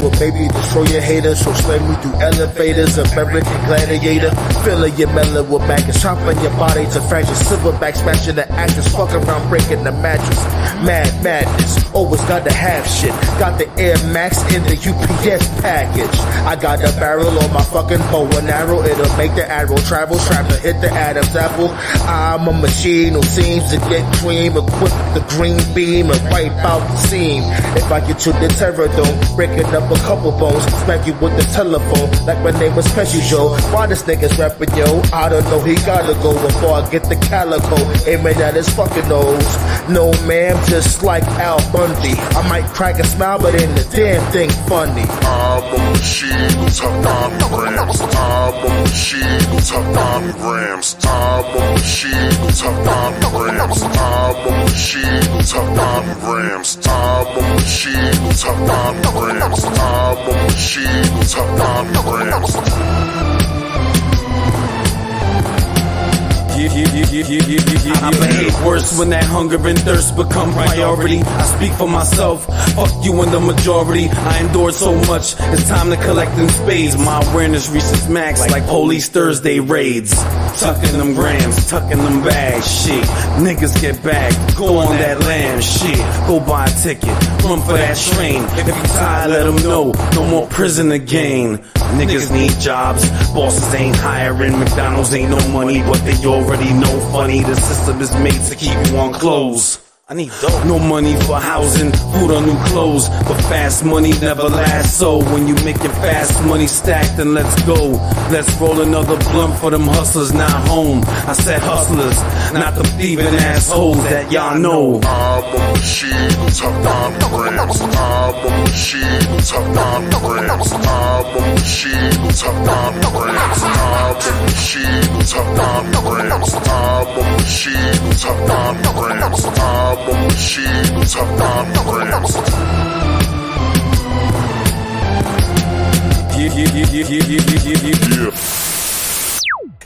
or maybe destroy your haters. So slam me through elevators, American gladiator. Filling your melon with maggots, chopping your body to fractures. Silverback smashing the actors, fuck around breaking the mattress. Madness, always got to have shit. Got the Air Max in the UPS package. I got a barrel on my fucking bow and arrow. It'll make the arrow travel, strapped to hit the Adam's apple. I'm a machine who seems to get cream, equipped with the green beam and wipe out the seam. If I get you the terror dome, breaking up a couple bones, smack you with the telephone like my name was Pesci Joe. Why this nigga's rapping, yo? I don't know, he gotta go before I get the calico aiming at his fucking nose. No ma'am, just like Al Bundy. I might crack a smile, but ain't the damn thing funny. I'm a machine with tough diagrams. I'm a machine with tough diagrams. I'm a machine with tough diagrams. I'm a machine with tough diagrams. I'm a machine with tough diagrams. I'm a machine with tough diagrams. I behave worse when that hunger and thirst become priority. I speak for myself, fuck you and the majority. I endured so much, it's time to collect in spades. My awareness reaches max like police Thursday raids. Tucking them grams, tucking them bags, shit. Niggas get bagged, go on that lamb, shit. Go buy a ticket, run for that train. If you tired, let them know, no more prison again. Niggas need jobs, bosses ain't hiring. McDonald's ain't no money, but they already know funny. The system is made to keep you on clothes. I need dough. No money for housing, food or new clothes, but fast money never lasts. So when you making fast money stack, then let's go. Let's roll another blunt for them hustlers not home. I said hustlers, not the thieving assholes that y'all know. I'm a machine with tough diagrams. I'm a machine with tough diagrams. I'm a machine with tough diagrams. I'm a machine with tough diagrams. I'm a machine with tough diagrams. I'm a machine with tough diagrams.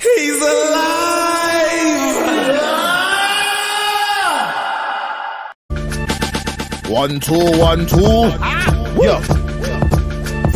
He's alive! 1 2 1 2. Yo.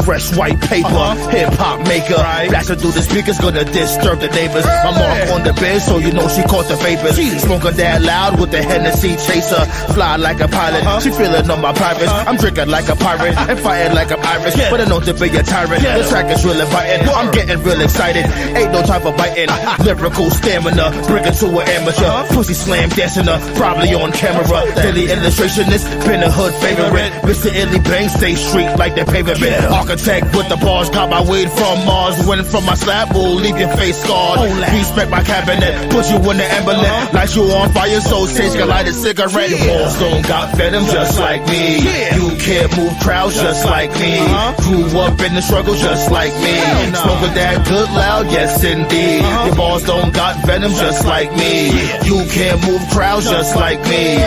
Fresh white paper, hip-hop maker. Blasting through the speakers, gonna disturb the neighbors. My mark on the bed, so you know she caught the vapors. Smoking that loud with the Hennessy chaser. Fly like a pilot, she feeling on my privates. I'm drinking like a pirate and fighting like I'm Irish. But I know to be a tyrant, the track is really biting. I'm getting real excited, ain't no time for biting. Lyrical stamina, bring it to an amateur. Pussy slam dancing up, probably on camera. Daily illustration, it's been a hood favorite. Mr. Illy Bang, stay street like the pavement. Architect with the bars, got my weed from Mars. Winning from my slab will leave your face scarred. Respect my cabinet, put you in the emblem. Light you on fire, so taste can light a cigarette. Your balls don't got venom just like me. You can't move crowds just like me. Grew up in the struggle just like me. Smoking that good loud, yes indeed. Your balls don't got venom just like me. You can't move crowds just like me.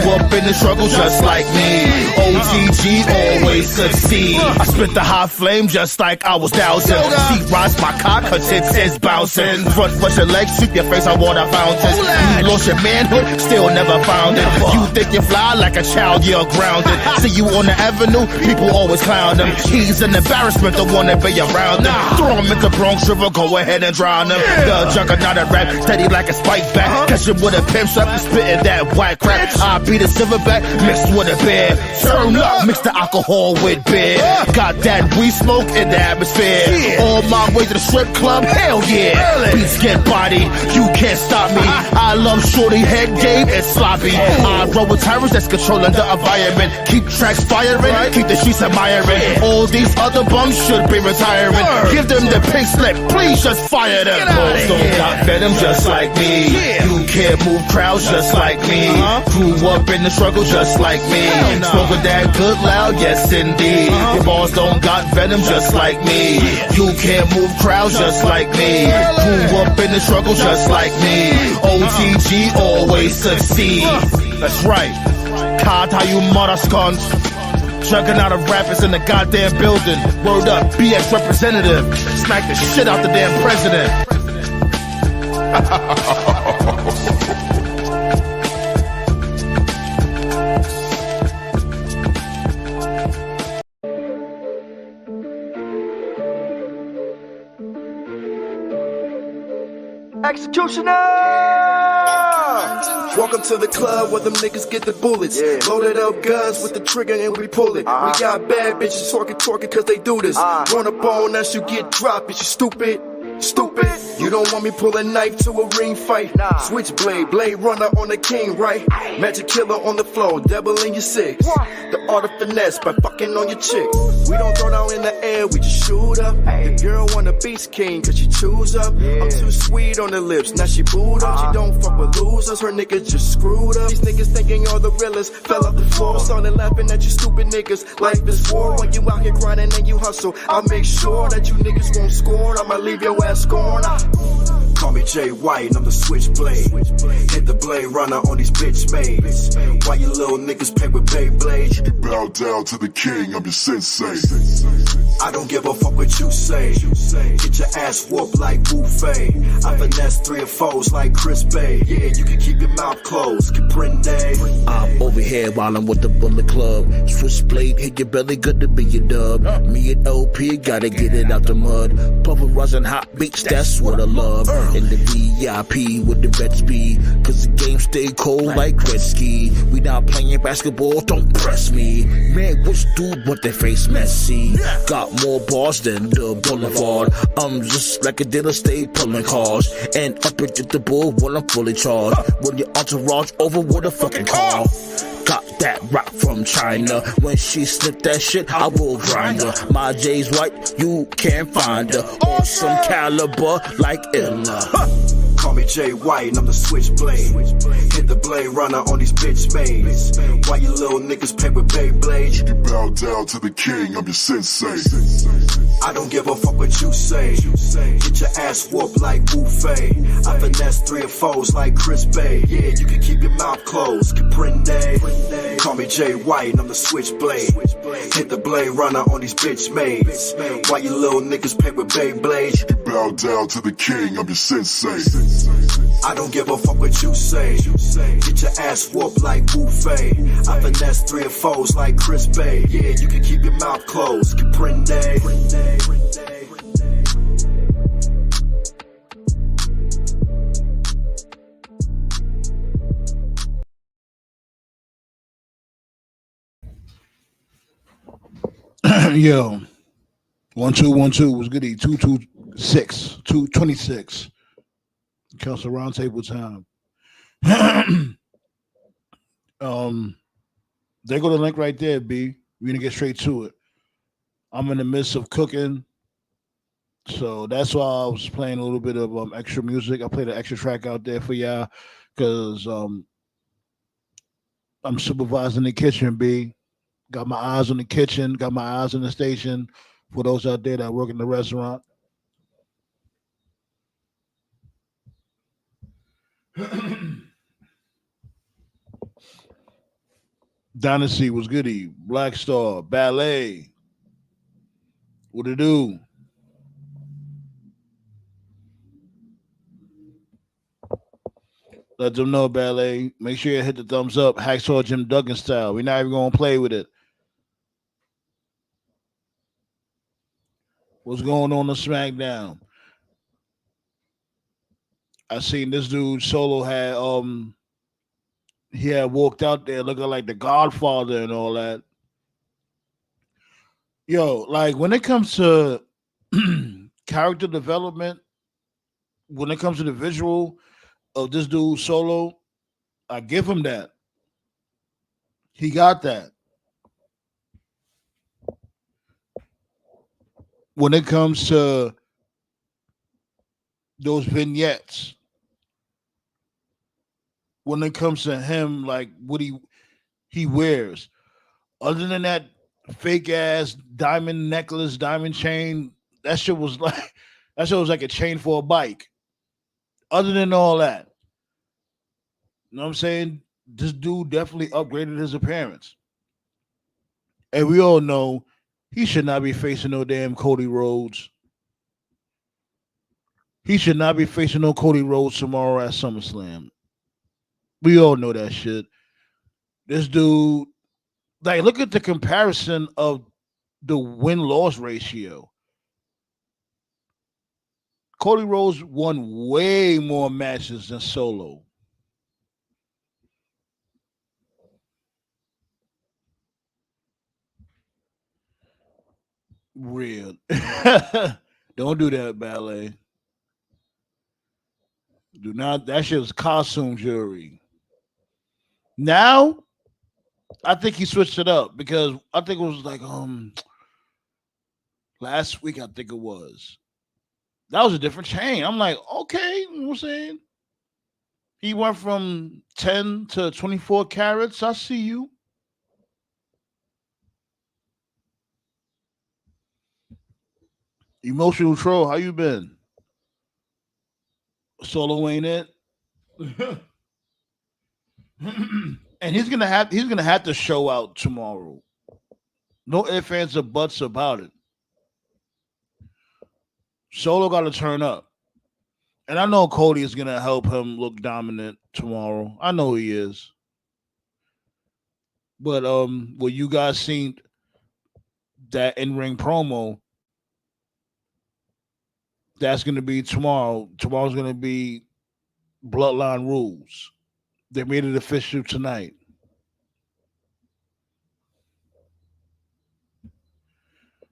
Grew up in the struggle just like me. OTG always succeed. I spit the hot flame just like I was dousing. She rides my cock, her tits is bouncing. Front rush your legs, sweep your face on water fountains. You lost your manhood, still never found it. You think you fly like a child, you're grounded. See you on the avenue, people always clown him. He's an embarrassment, the one that be around him. Throw him into Bronx River, go ahead and drown him. The juggernaut of rap, steady like a spike back. Catch him with a pimp strap and spitting that white crap. I beat a silverback, mixed with a beer. Turn up, mix the alcohol with beer. Got that weed smoke in the atmosphere. On my way to the strip club, hell yeah. Beats get body, you can't stop me. I love shorty head game and sloppy. I roll with tyrants that's controlling the environment. Keep tracks firing, keep the streets admiring. All these other bums should be retiring. Give them the pink slip, please just fire them. Balls don't got venom just like me. You can't move crowds just like me. Grew up in the struggle just like me. Smoking that good loud, yes indeed. Your balls don't got venom just like me. You can't move crowds just like me. Grew up in the struggle just like me. OTG always succeed. That's right. Card how you mother scunt. Juggernaut of rappers in the goddamn building. Word up, BX representative. Smack the shit out the damn president. Executioner! Welcome to the club where them niggas get the bullets. Loaded up guns with the trigger and we pull it. We got bad bitches twerking cause they do this. Run up on us, you get dropped, bitch, you stupid. Stupid, you don't want me pull a knife to a ring fight. Switchblade, blade runner on the king, right? Magic killer on the floor, devil in your six. The art of finesse by fucking on your chick. We don't throw down in the air, we just shoot up. The girl want a beast king cause she chews up. I'm too sweet on the lips, now she booed up. She don't fuck with losers, her niggas just screwed up. These niggas thinking you're the realest, fell off the floor. Started laughing at you stupid niggas. Life is war when you out here grinding and you hustle. I'll make sure that you niggas won't scorn. I'ma leave your ass scorn. Call me Jay White and I'm the switchblade. Hit the blade runner on these bitch maids. Why you little niggas play with Beyblade? You bow down to the king, I'm your sensei. I don't give a fuck what you say. Get your ass whooped like buffet. I finesse 3 or 4s like Chris Bay. Yeah, you can keep your mouth closed. Comprende? I'm over here while I'm with the Bullet Club. Switchblade hit your belly, good to be your dub. Me and LP gotta get it out the mud. Pulverizing hot beats, that's what I love. In the VIP with the vets be, cause the game stay cold like Gretzky. We not playing basketball, don't press me. Man, which dude want their face messy? Got more bars than the boulevard. I'm just like a dealer, stay pulling cars. And unpredictable when I'm fully charged. When your entourage over with a fucking car. Got that rock from China. When she slip that shit, I will grind her. My J's white, you can't find her. Awesome caliber like Illa. Call me Jay White and I'm the switchblade. Hit the blade runner on these bitch maids. Why you little niggas play with Beyblade? You bow down to the king, I'm your sensei. I don't give a fuck what you say. Get your ass whooped like buffet. I finesse 3 or 4s like Chris Bay. Yeah, you can keep your mouth closed. Comprende? Call me Jay White and I'm the switchblade. Hit the blade runner on these bitch maids. Why you little niggas play with Beyblade? You bow down to the king, I'm your sensei. I don't give a fuck what you say. Get your ass whooped like buffet. I finesse 3 or 4s like Chris Bay. Yeah, you can keep your mouth closed. Comprende? Yo, 1-2-1-2 was goody. 226. Council Roundtable time. There go the link right there, B. We're gonna get straight to it. I'm in the midst of cooking, so that's why I was playing a little bit of extra music. I played an extra track out there for y'all because I'm supervising the kitchen, B. Got my eyes on the kitchen, got my eyes on the station for those out there that work in the restaurant. Dynasty was goody. Black Star, Ballet. What it do? Let them know, Ballet. Make sure you hit the thumbs up. Hacksaw Jim Duggan style. We're not even going to play with it. What's going on SmackDown? I seen this dude Solo had he had walked out there looking like the Godfather and all that. Yo, like when it comes to character development, when it comes to the visual of this dude Solo, I give him that. He got that. When it comes to those vignettes, when it comes to him, like what he wears, other than that fake ass diamond necklace, diamond chain, that shit was like a chain for a bike. Other than all that, you know what I'm saying? This dude definitely upgraded his appearance. And we all know he should not be facing no damn Cody Rhodes. He should not be facing no Cody Rhodes tomorrow at SummerSlam. We all know that shit. This dude, like, look at the comparison of the win-loss ratio. Cody Rhodes won way more matches than Solo. Real. Don't do that, ballet. Do not. That shit was costume jewelry. Now, I think he switched it up because I think it was like last week. I think it was. That was a different chain. I'm like, okay, you know what I'm saying? He went from 10 to 24 carats. I see you. Emotional troll, how you been? Solo ain't it? And he's gonna have to show out tomorrow. No ifs, ands, or buts about it. Solo got to turn up, and I know Cody is gonna help him look dominant tomorrow. I know he is. But what you guys seen that in ring promo? That's gonna be tomorrow. Tomorrow's gonna be Bloodline Rules. They made it official tonight.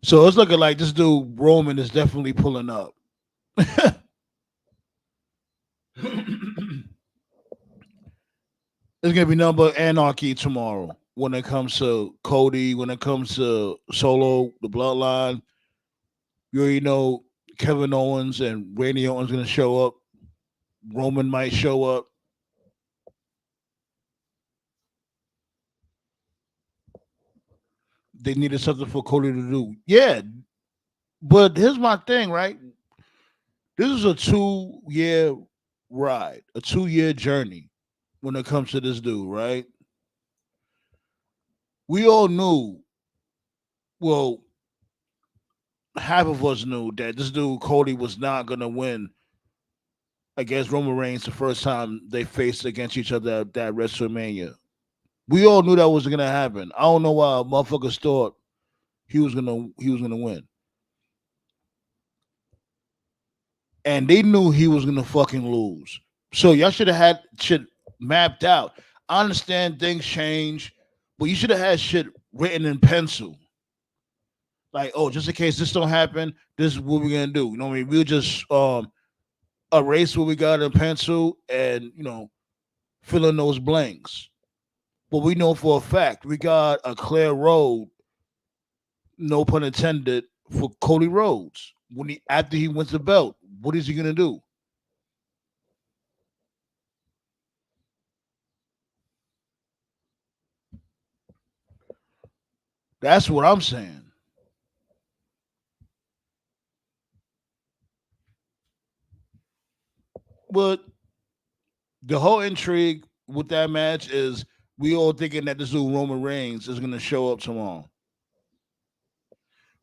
So it's looking like this dude Roman is definitely pulling up. It's gonna be nothing but anarchy tomorrow when it comes to Cody, when it comes to Solo, the Bloodline. You already know Kevin Owens and Randy Orton's gonna show up. Roman might show up. They needed something for Cody to do. Yeah, but here's my thing, right? This is a 2-year ride, a 2-year journey when it comes to this dude, right? We all knew, well, half of us knew that this dude, Cody, was not going to win against Roman Reigns the first time they faced against each other at that WrestleMania. We all knew that was going to happen. I don't know why motherfuckers thought he was gonna win. And they knew he was gonna fucking lose. So y'all should have had shit mapped out. I understand things change, but you should have had shit written in pencil. Like, oh, just in case this don't happen, this is what we're gonna do. You know what I mean? We'll just erase what we got in pencil and fill in those blanks. But we know for a fact we got a clear road, no pun intended, for Cody Rhodes. After he wins the belt, what is he gonna do? That's what I'm saying. But the whole intrigue with that match is we all thinking that this dude Roman Reigns is gonna show up tomorrow.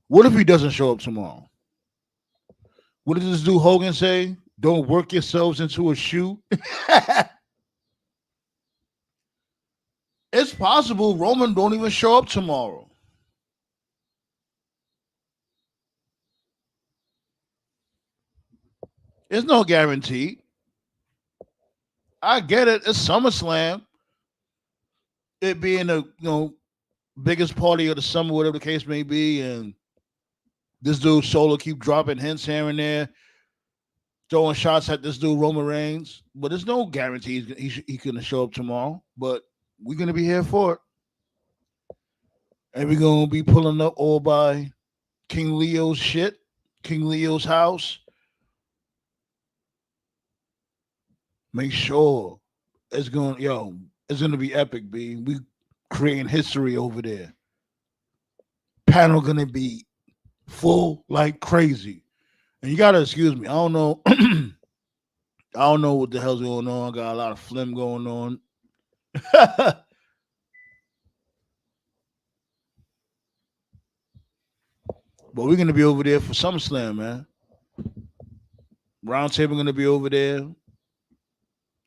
What if he doesn't show up tomorrow? What did this dude Hogan say? Don't work yourselves into a shoe. It's possible Roman don't even show up tomorrow. It's no guarantee. I get it. It's SummerSlam. It being the biggest party of the summer, whatever the case may be, and this dude Solo keep dropping hints here and there, throwing shots at this dude Roman Reigns. But there's no guarantee he's gonna show up tomorrow. But we're gonna be here for it, and we're gonna be pulling up all by King Leo's shit, King Leo's house. Make sure it's gonna be epic, B. We creating history over there. Panel gonna be full like crazy. And you gotta excuse me. I don't know. I don't know what the hell's going on. I got a lot of phlegm going on. But we're gonna be over there for SummerSlam, man. Roundtable gonna be over there.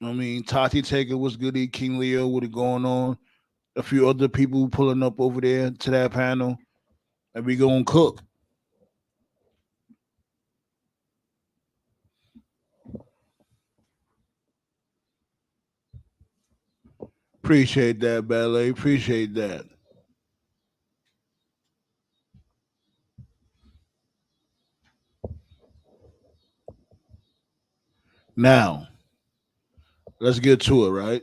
I mean, Tati Taker was goody, King Leo, what it going on? A few other people pulling up over there to that panel, and we gonna cook. Appreciate that, Ballet. Appreciate that. Now, let's get to it, right?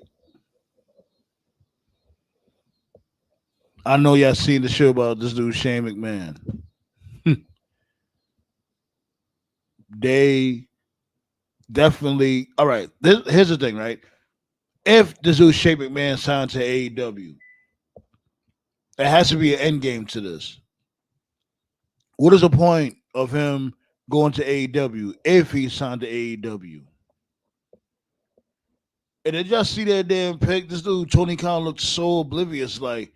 I know y'all seen the show about this dude, Shane McMahon. They definitely, all right, here's the thing, right? If this dude, Shane McMahon, signed to AEW, there has to be an end game to this. What is the point of him going to AEW if he signed to AEW? And then just see that damn pic. This dude, Tony Khan, looked so oblivious. Like,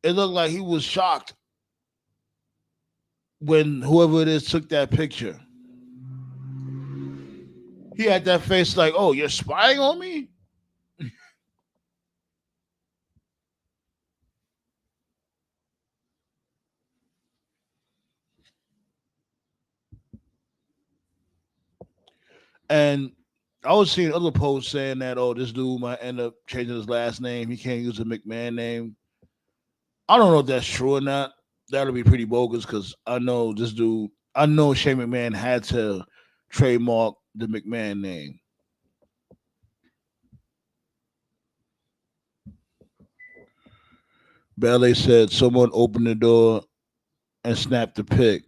it looked like he was shocked when whoever it is took that picture. He had that face like, oh, you're spying on me? And I was seeing other posts saying that, oh, this dude might end up changing his last name. He can't use a McMahon name. I don't know if that's true or not. That'll be pretty bogus because I know this dude, I know Shane McMahon had to trademark the McMahon name. Ballet said someone opened the door and snapped the pic.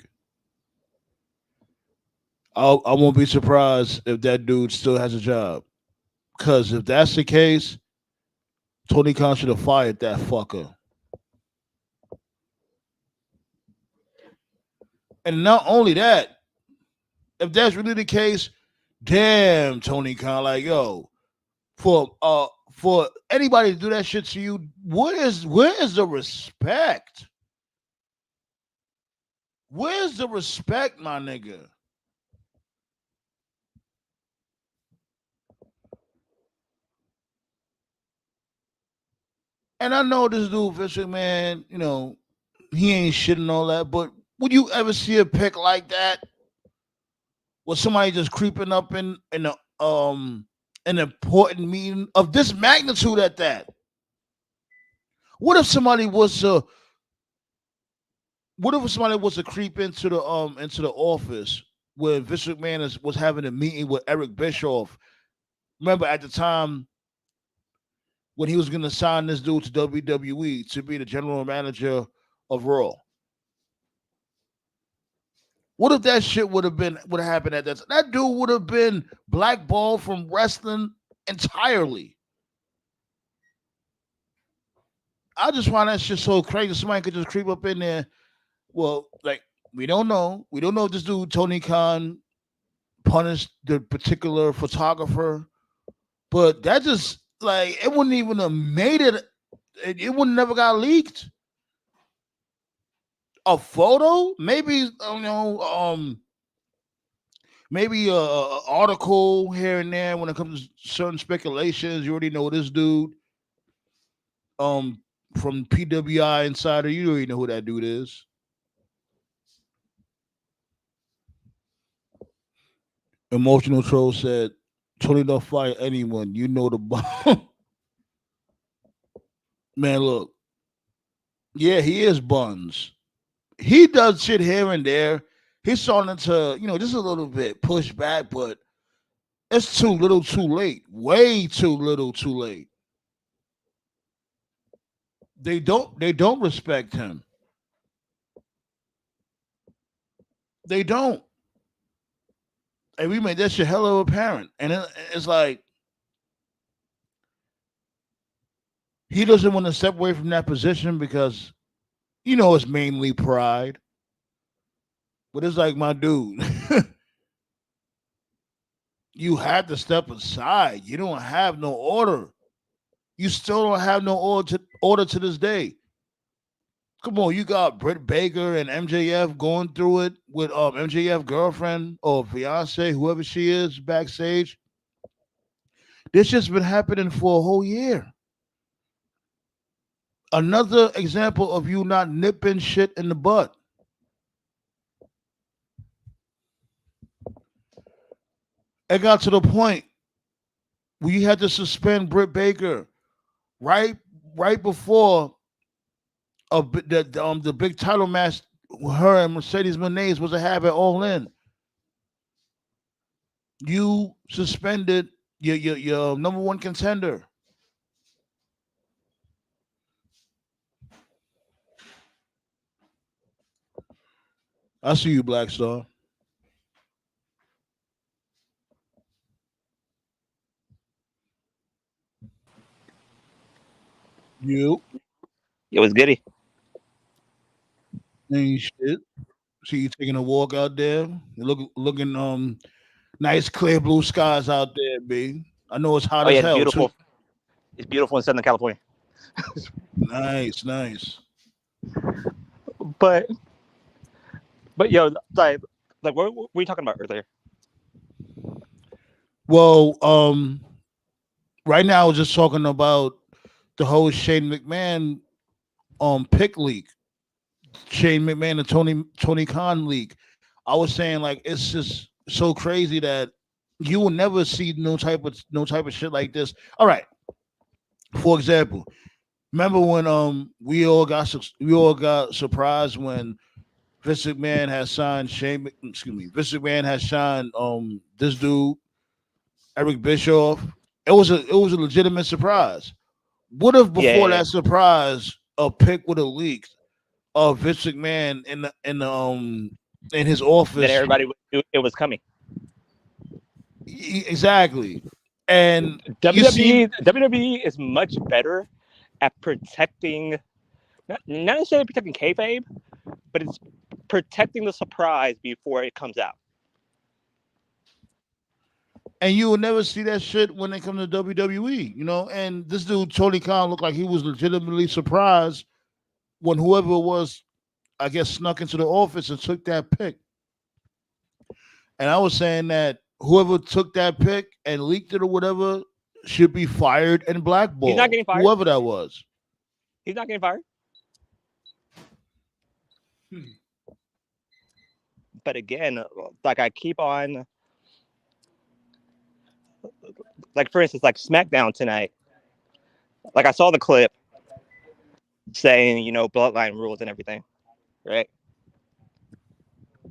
I won't be surprised if that dude still has a job. Because if that's the case, Tony Khan should have fired that fucker. And not only that, if that's really the case, damn, Tony Khan, like, yo, for anybody to do that shit to you, where is the respect? Where's the respect, my nigga? And I know this dude, Vince McMahon, you know, he ain't shit and all that, but would you ever see a pic like that? Was somebody just creeping up in an important meeting of this magnitude at that? What if somebody was to creep into the office where Vince McMahon was having a meeting with Eric Bischoff? Remember at the time when he was going to sign this dude to WWE to be the general manager of Raw. What if that shit would have happened at that time? That dude would have been blackballed from wrestling entirely. I just find that shit so crazy. Somebody could just creep up in there. Well, like, we don't know. We don't know if this dude, Tony Khan, punished the particular photographer. But that just, like, it wouldn't even have made it. It would never got leaked. A photo, maybe maybe a article here and there when it comes to certain speculations. You already know this dude, from PWI Insider. You already know who that dude is. Emotional Troll said, "Tony don't fire anyone. You know the bomb." Man, look, yeah, he is buns. He does shit here and there. He's starting to, just a little bit push back, but it's too little too late. Way too little too late. They don't respect him. They don't. And we made that shit hella apparent. And it's like he doesn't want to step away from that position because it's mainly pride. But it's like, my dude, you had to step aside. You don't have no order. You still don't have no order to this day. Come on, you got Britt Baker and MJF going through it with MJF girlfriend or fiance, whoever she is, backstage. This just been happening for a whole year. Another example of you not nipping shit in the butt. It got to the point where you had to suspend Britt Baker right before the big title match, her and Mercedes Moné was to have it All In. You suspended your number one contender. I see you, Black Star. You It was goody. ain't shit. See you taking a walk out there. You looking nice clear blue skies out there, B. I know it's hot Oh as yeah, it's hell too. beautiful. It's beautiful in Southern California. Nice. But yo, like what were you talking about earlier? Well, right now I was just talking about the whole Shane McMahon pick leak. Shane McMahon and Tony Khan leak. I was saying like it's just so crazy that you will never see no type of shit like this. All right. For example, remember when we all got surprised when Vince McMahon had signed Vince McMahon had signed this dude, Eric Bischoff. It was a legitimate surprise. What if before that surprise a pick would have leaked of Vince McMahon in his office? That everybody knew it was coming. Exactly. And WWE is much better at protecting, not necessarily protecting kayfabe, but it's protecting the surprise before it comes out. And you will never see that shit when they come to WWE, you know. And this dude Tony Khan looked like he was legitimately surprised when whoever it was, I guess, snuck into the office and took that pick. And I was saying that whoever took that pick and leaked it or whatever should be fired and blackballed. He's not getting fired. Whoever that was. He's not getting fired. But again, like I keep on, like for instance, like SmackDown tonight. Like I saw the clip saying, Bloodline Rules and everything, right?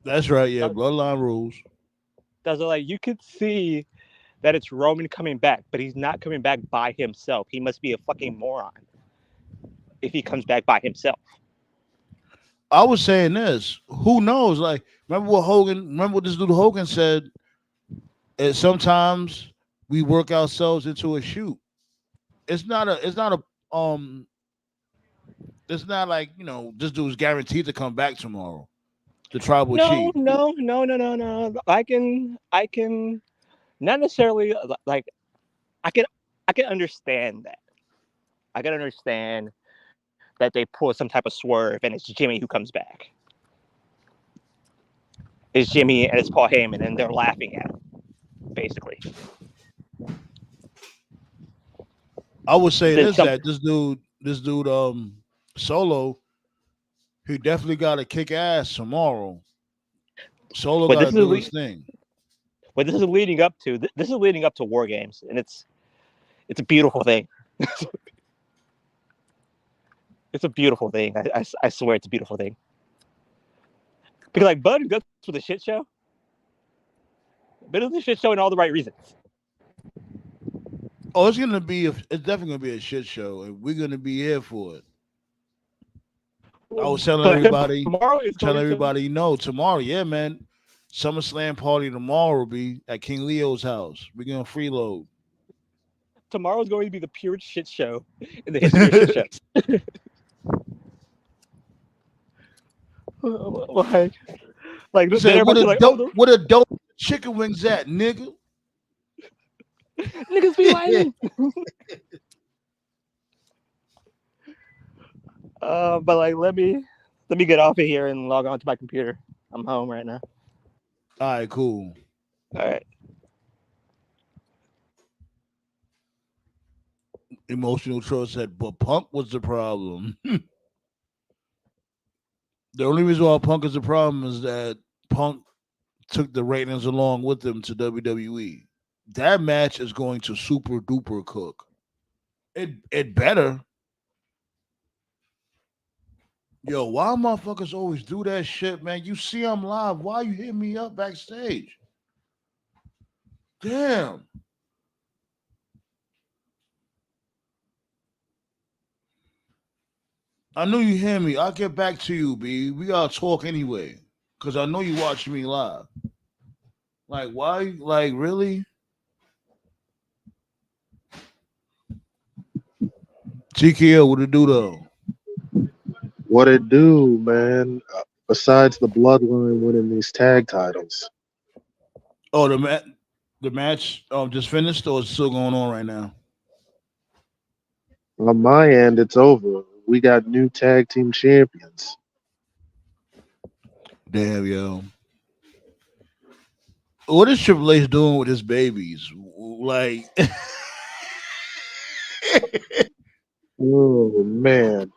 That's right, yeah, Bloodline Rules. That's like you could see that it's Roman coming back, but he's not coming back by himself. He must be a fucking moron if he comes back by himself. I was saying this. Who knows? Like, remember what this dude Hogan said? Sometimes we work ourselves into a shoot. It's not like, this dude's guaranteed to come back tomorrow. The tribal chief. No. I can not necessarily like I can understand that. I can understand that they pull some type of swerve and it's Jimmy who comes back. It's Jimmy and it's Paul Heyman and they're laughing at him, basically. I would say that this dude Solo, he definitely got to kick ass tomorrow. Solo got to do his thing. What this is leading up to War Games, and it's a beautiful thing. It's a beautiful thing. I swear it's a beautiful thing. Because like Bud goes for the shit show, but it's a shit show in all the right reasons. Oh, it's definitely gonna be a shit show, and we're gonna be here for it. I was telling everybody, tomorrow, yeah, man. SummerSlam party tomorrow will be at King Leo's house. We're gonna freeload. Tomorrow's going to be the purest shit show in the history of shit shows. Like what a dope chicken wings at, nigga. Niggas be lying. But like, let me get off of here and log on to my computer. I'm home right now. All right, cool. All right. Emotional Trust said, but Punk was the problem. The only reason why Punk is the problem is that Punk took the ratings along with him to WWE. That match is going to super duper cook. It better. Yo, why motherfuckers always do that shit, man? You see I'm live. Why you hit me up backstage? Damn. I knew you hear me. I'll get back to you, B. We gotta talk anyway. Cause I know you watching me live. Like, why? Like, really? TKO, what it do though? What it do, man? Besides the Bloodline winning these tag titles, Oh, the match just finished or it's still going on right now? on my end, it's over. We got new tag team champions. Damn, yo. What is Triple H doing with his babies? Like, Oh man,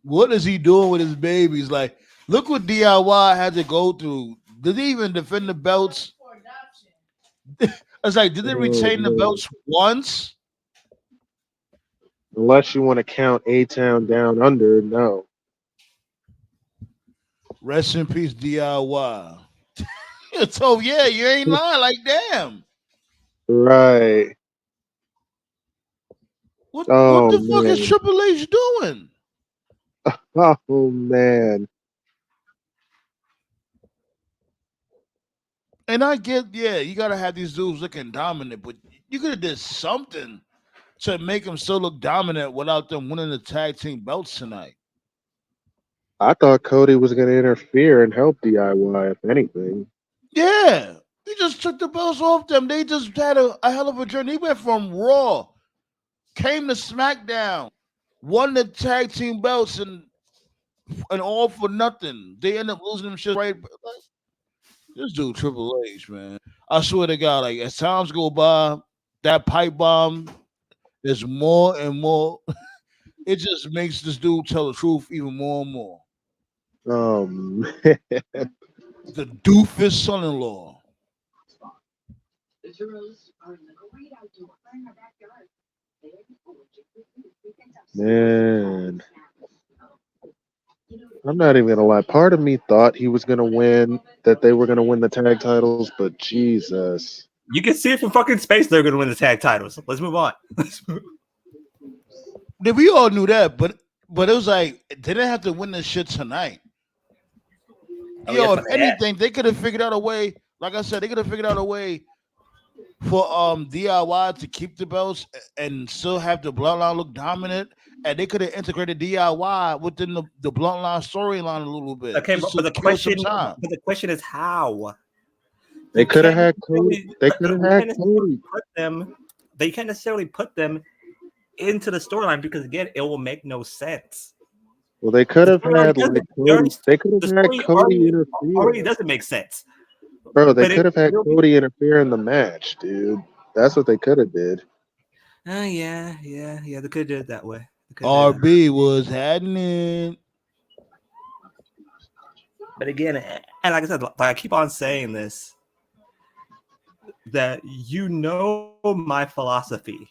what is he doing with his babies? Like, look what DIY had to go through. Did he even defend the belts? I was like, did they retain the man. belts once? Unless you want to count A-Town Down Under, no. Rest in peace, DIY. So yeah, you ain't lying. Like, damn. Right. What Oh the fuck is man. Triple H doing? Oh man. And I get, yeah, you gotta have these dudes looking dominant, but you could have did something to make them still look dominant without them winning the tag team belts tonight. I thought Cody was going to interfere and help DIY, if anything. Yeah, he just took the belts off them. They just had a hell of a journey. He went from Raw, came to SmackDown, won the tag team belts, and all for nothing. They end up losing them shit right. Like, this dude Triple H, man. I swear to God, like as times go by, that pipe bomb is more and more. It just makes this dude tell the truth even more and more. Man. The doofus son-in-law. Man. I'm not even going to lie. Part of me thought he was going to win, that they were going to win the tag titles, but Jesus. You can see it from fucking space. They're going to win the tag titles. Let's move on. We all knew that, but it was like they didn't have to win this shit tonight. Oh, Yo, yeah, if anything, they could have figured out a way. Like I said, they could have figured out a way for DIY to keep the belts and still have the Bloodline look dominant, and they could have integrated DIY within the Bloodline storyline a little bit. Okay, but the question is how. They could have had Cody. They could have had Cody. They can't necessarily put them into the storyline because again, it will make no sense. Well, they could have had like Cody. They could have had Cody interfere. Already doesn't make sense, bro. They could have had Cody interfere in the match, dude. That's what they could have did. Yeah. They could have did it that way. RB was happening. But again, and like I said, like I keep on saying this, that you know my philosophy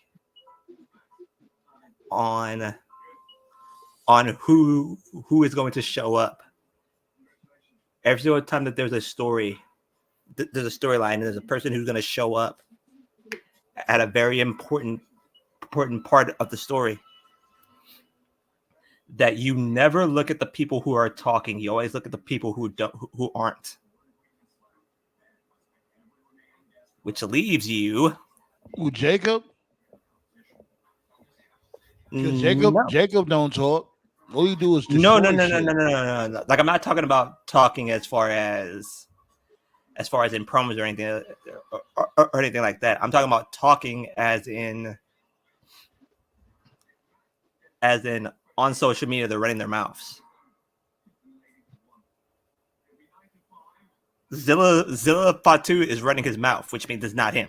on who is going to show up. Every single time that there's a story, there's a storyline, and there's a person who's going to show up at a very important part of the story. That you never look at the people who are talking. You always look at the people who aren't. Which leaves you. Ooh, Jacob? Because Jacob don't talk. All you do is no. shit. Like I'm not talking about talking as far as in promos or anything or anything like that. I'm talking about talking as in on social media. They're running their mouths. Zilla Fatu is running his mouth, which means it's not him.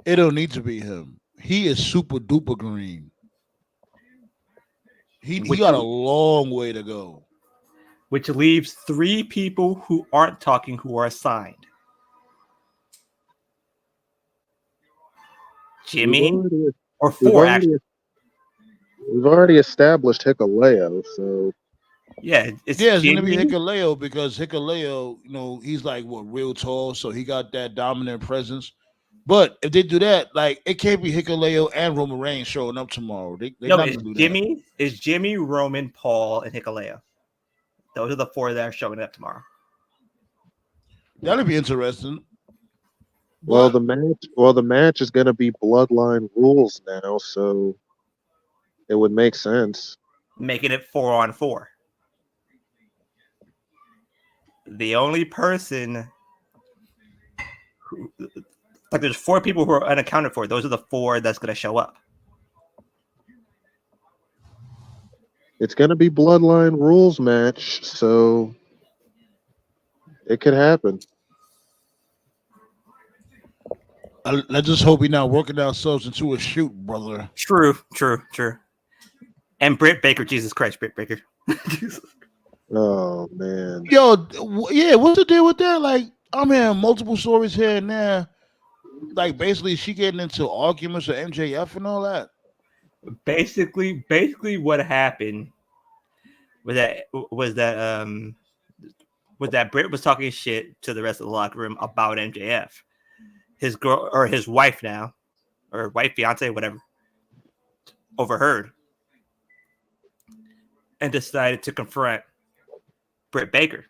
It don't need to be him. He is super duper green. He got a long way to go. Which leaves 3 people who aren't talking who are assigned. Jimmy. or We've 4 actually. already established Hikuleo, so Yeah, it's gonna be Jimmy. Hikuleo because Hikuleo, he's like real tall, so he got that dominant presence. But if they do that, like it can't be Hikuleo and Roman Reigns showing up tomorrow. They're No, not it's gonna do that. Jimmy. It's Jimmy, Roman, Paul, and Hikuleo. Those are the 4 that are showing up tomorrow. That'll be interesting. Well, the match is going to be Bloodline Rules now, so it would make sense. Making it 4-on-4. The only person like there's 4 people who are unaccounted for. Those are the 4 that's going to show up. It's going to be Bloodline Rules match, so it could happen. Let's just hope we're not working ourselves into a shoot, brother. True. And Britt Baker, Jesus Christ, Britt Baker. Oh man. Yo, yeah, what's the deal with that? Like, I'm hearing multiple stories here and there. Like, basically, she getting into arguments with MJF and all that. Basically, what happened was that Britt was talking shit to the rest of the locker room about MJF. His girl or his wife now, or wife, fiance, whatever, overheard and decided to confront Britt Baker.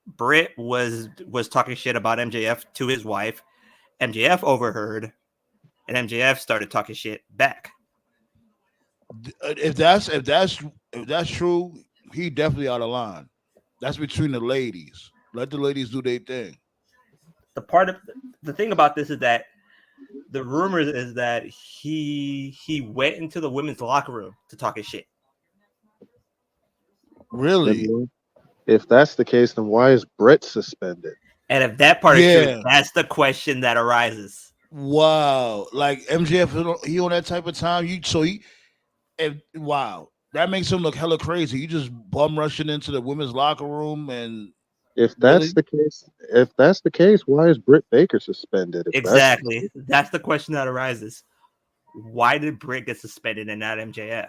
Britt was talking shit about MJF to his wife. MJF overheard, and MJF started talking shit back. If that's true, he definitely out of line. That's between the ladies. Let the ladies do their thing. The thing about this is that the rumors is that he went into the women's locker room to talk his shit. Really? If that's the case, then why is Britt suspended? And if that part is true, that's the question that arises. Wow, like MJF, he on that type of time. Wow, that makes him look hella crazy. You just bum rushing into the women's locker room, and if that's the case, why is Britt Baker suspended? Exactly, that's the question that arises. Why did Britt get suspended and not MJF?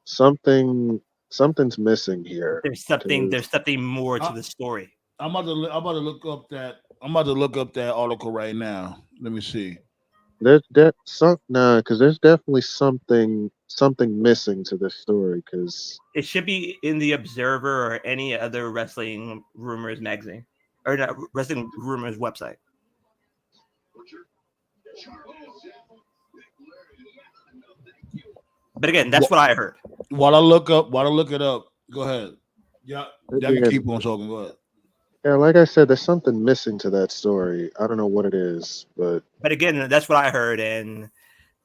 Something's missing here. There's something more to the story. I'm about to look up that article right now. Let me see. Because there's definitely something missing to this story. Because it should be in the Observer or any other wrestling rumors magazine or not wrestling rumors website. But again, that's what I heard. While I look it up, go ahead. Yeah, I can keep on talking. Go ahead. Yeah, like I said, there's something missing to that story. I don't know what it is, but again, that's what I heard, and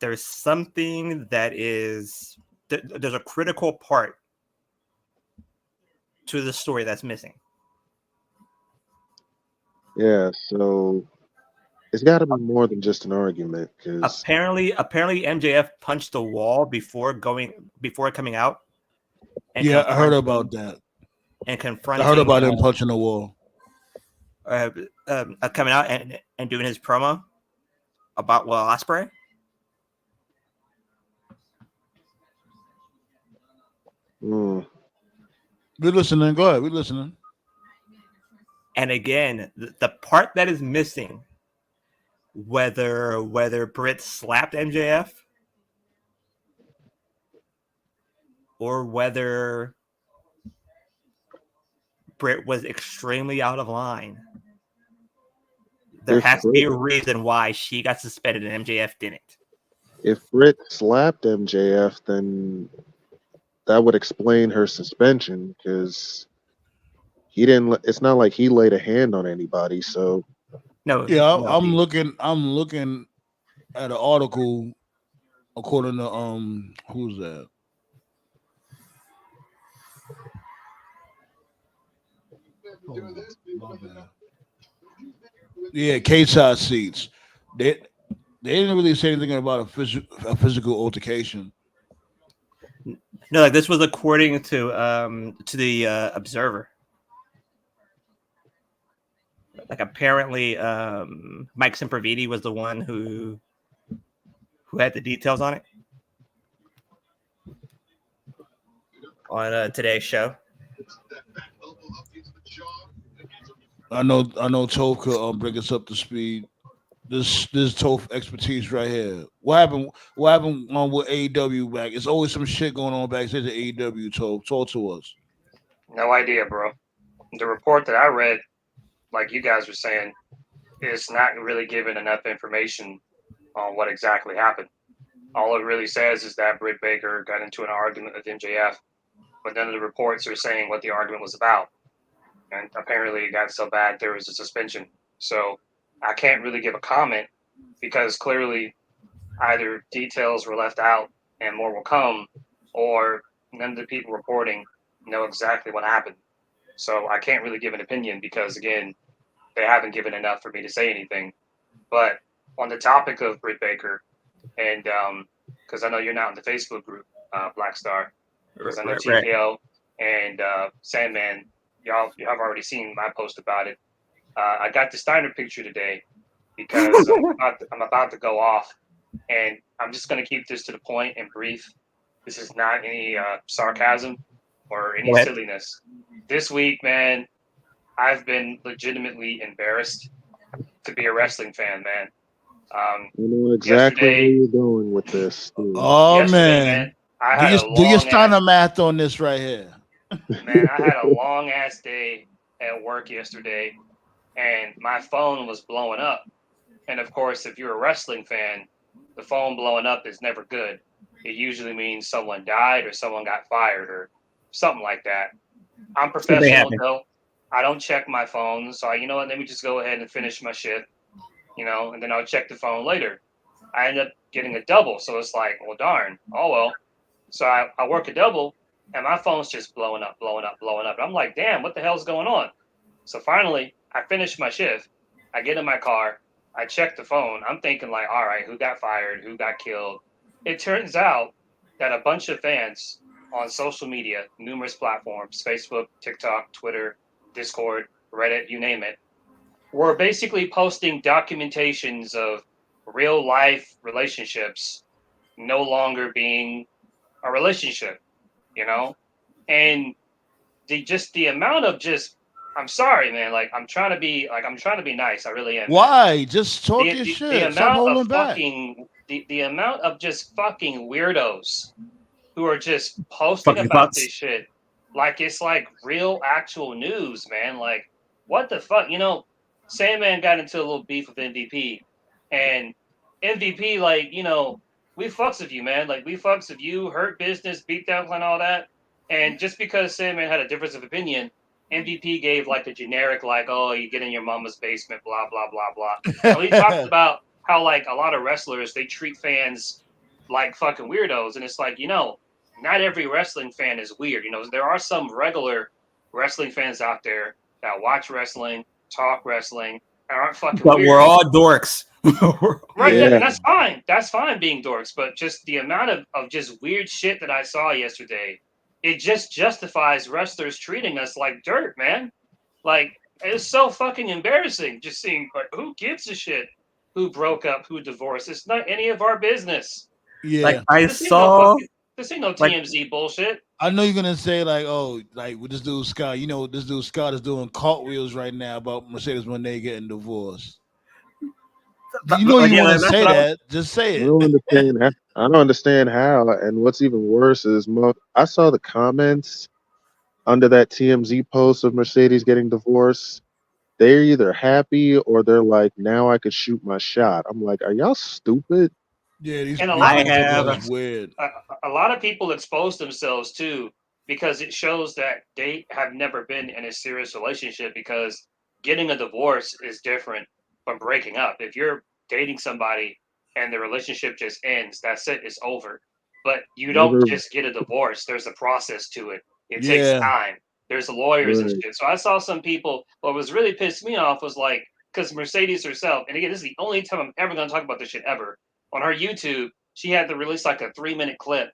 there's something there's a critical part to the story that's missing. Yeah, so it's got to be more than just an argument. Because apparently, MJF punched the wall before coming out. Yeah, I heard about that. And confronting. I heard about him punching the wall. Coming out and doing his promo about Will Ospreay. We're listening. Go ahead. We're listening. And again, the part that is missing, whether Britt slapped MJF or whether Britt was extremely out of line, there has to be a reason why she got suspended and MJF didn't. If Britt slapped MJF, then that would explain her suspension because he didn't. It's not like he laid a hand on anybody. So no. Yeah, I'm looking at an article according to who's that? Yeah, K-side seats. They didn't really say anything about a physical altercation. No, like this was according to the Observer. Like apparently, Mike Sempervidi was the one who who had the details on it on today's show. I know Toph could bring us up to speed. This Toph expertise right here. What happened with AEW back? It's always some shit going on backstage at AEW, Toph. Talk to us. No idea, bro. The report that I read, like you guys were saying, is not really giving enough information on what exactly happened. All it really says is that Britt Baker got into an argument with MJF, but none of the reports are saying what the argument was about. And apparently it got so bad there was a suspension. So I can't really give a comment because clearly either details were left out and more will come, or none of the people reporting know exactly what happened. So I can't really give an opinion because, again, they haven't given enough for me to say anything. But on the topic of Britt Baker, and because I know you're not in the Facebook group, Black Star, because I know TKO and Sandman, you have already seen my post about it. I got the Steiner picture today because I'm about to go off, and I'm just going to keep this to the point and brief. This is not any sarcasm or any silliness. This week, man, I've been legitimately embarrassed to be a wrestling fan, man. I know exactly where you're going with this. Dude. Oh man, do your Steiner math on this right here. Man, I had a long ass day at work yesterday, and my phone was blowing up. And of course, if you're a wrestling fan, the phone blowing up is never good. It usually means someone died or someone got fired or something like that. I'm professional, though. I don't check my phone. So, you know what? Let me just go ahead and finish my shift, and then I'll check the phone later. I end up getting a double. So it's like, well, darn. Oh, well. So I work a double, and my phone's just blowing up. I'm like, damn, what the hell's going on? So finally, I finish my shift. I get in my car. I check the phone. I'm thinking like, all right, who got fired? Who got killed? It turns out that a bunch of fans on social media, numerous platforms, Facebook, TikTok, Twitter, Discord, Reddit, you name it, were basically posting documentations of real life relationships no longer being a relationship, and the amount of I'm sorry, man. Like I'm trying to be nice. I really am. Why? Man. Just talk your shit. The Stop holding back. The amount of just fucking weirdos who are just posting about this shit like it's like real actual news, man. Like what the fuck? Sandman got into a little beef with MVP, and MVP, like, we fucks with you, man. Like we fucks with you, Hurt Business, Beatdown Clan, all that. And just because Sandman had a difference of opinion, MVP gave like a generic, like, oh, you get in your mama's basement, blah, blah, blah, blah. So he talked about how like a lot of wrestlers, they treat fans like fucking weirdos. And it's like, not every wrestling fan is weird. There are some regular wrestling fans out there that watch wrestling, talk wrestling, and aren't fucking but weird. We're all dorks. Right, yeah. And that's fine. That's fine being dorks. But just the amount of just weird shit that I saw yesterday, it just justifies wrestlers treating us like dirt, man. Like, it's so fucking embarrassing just seeing, like, who gives a shit who broke up, who divorced? It's not any of our business. Yeah. Like, this ain't no TMZ bullshit. I know you're gonna say like, oh, like with this dude Scott, this dude Scott is doing cartwheels right now about Mercedes Moné getting divorced. You want to say that? Just say it. I don't understand how. And what's even worse is I saw the comments under that TMZ post of Mercedes getting divorced. They're either happy or they're like, now I could shoot my shot. I'm like, are y'all stupid? Yeah, these and a lot of weird. A lot of people expose themselves too because it shows that they have never been in a serious relationship, because getting a divorce is different from breaking up. If you're dating somebody and the relationship just ends, that's it, it's over. But you don't just get a divorce. There's a process to it. It takes time. There's lawyers and shit. So I saw some people, what was really pissed me off was like, because Mercedes herself, and again, this is the only time I'm ever going to talk about this shit ever, on her YouTube, she had to release like a 3-minute clip,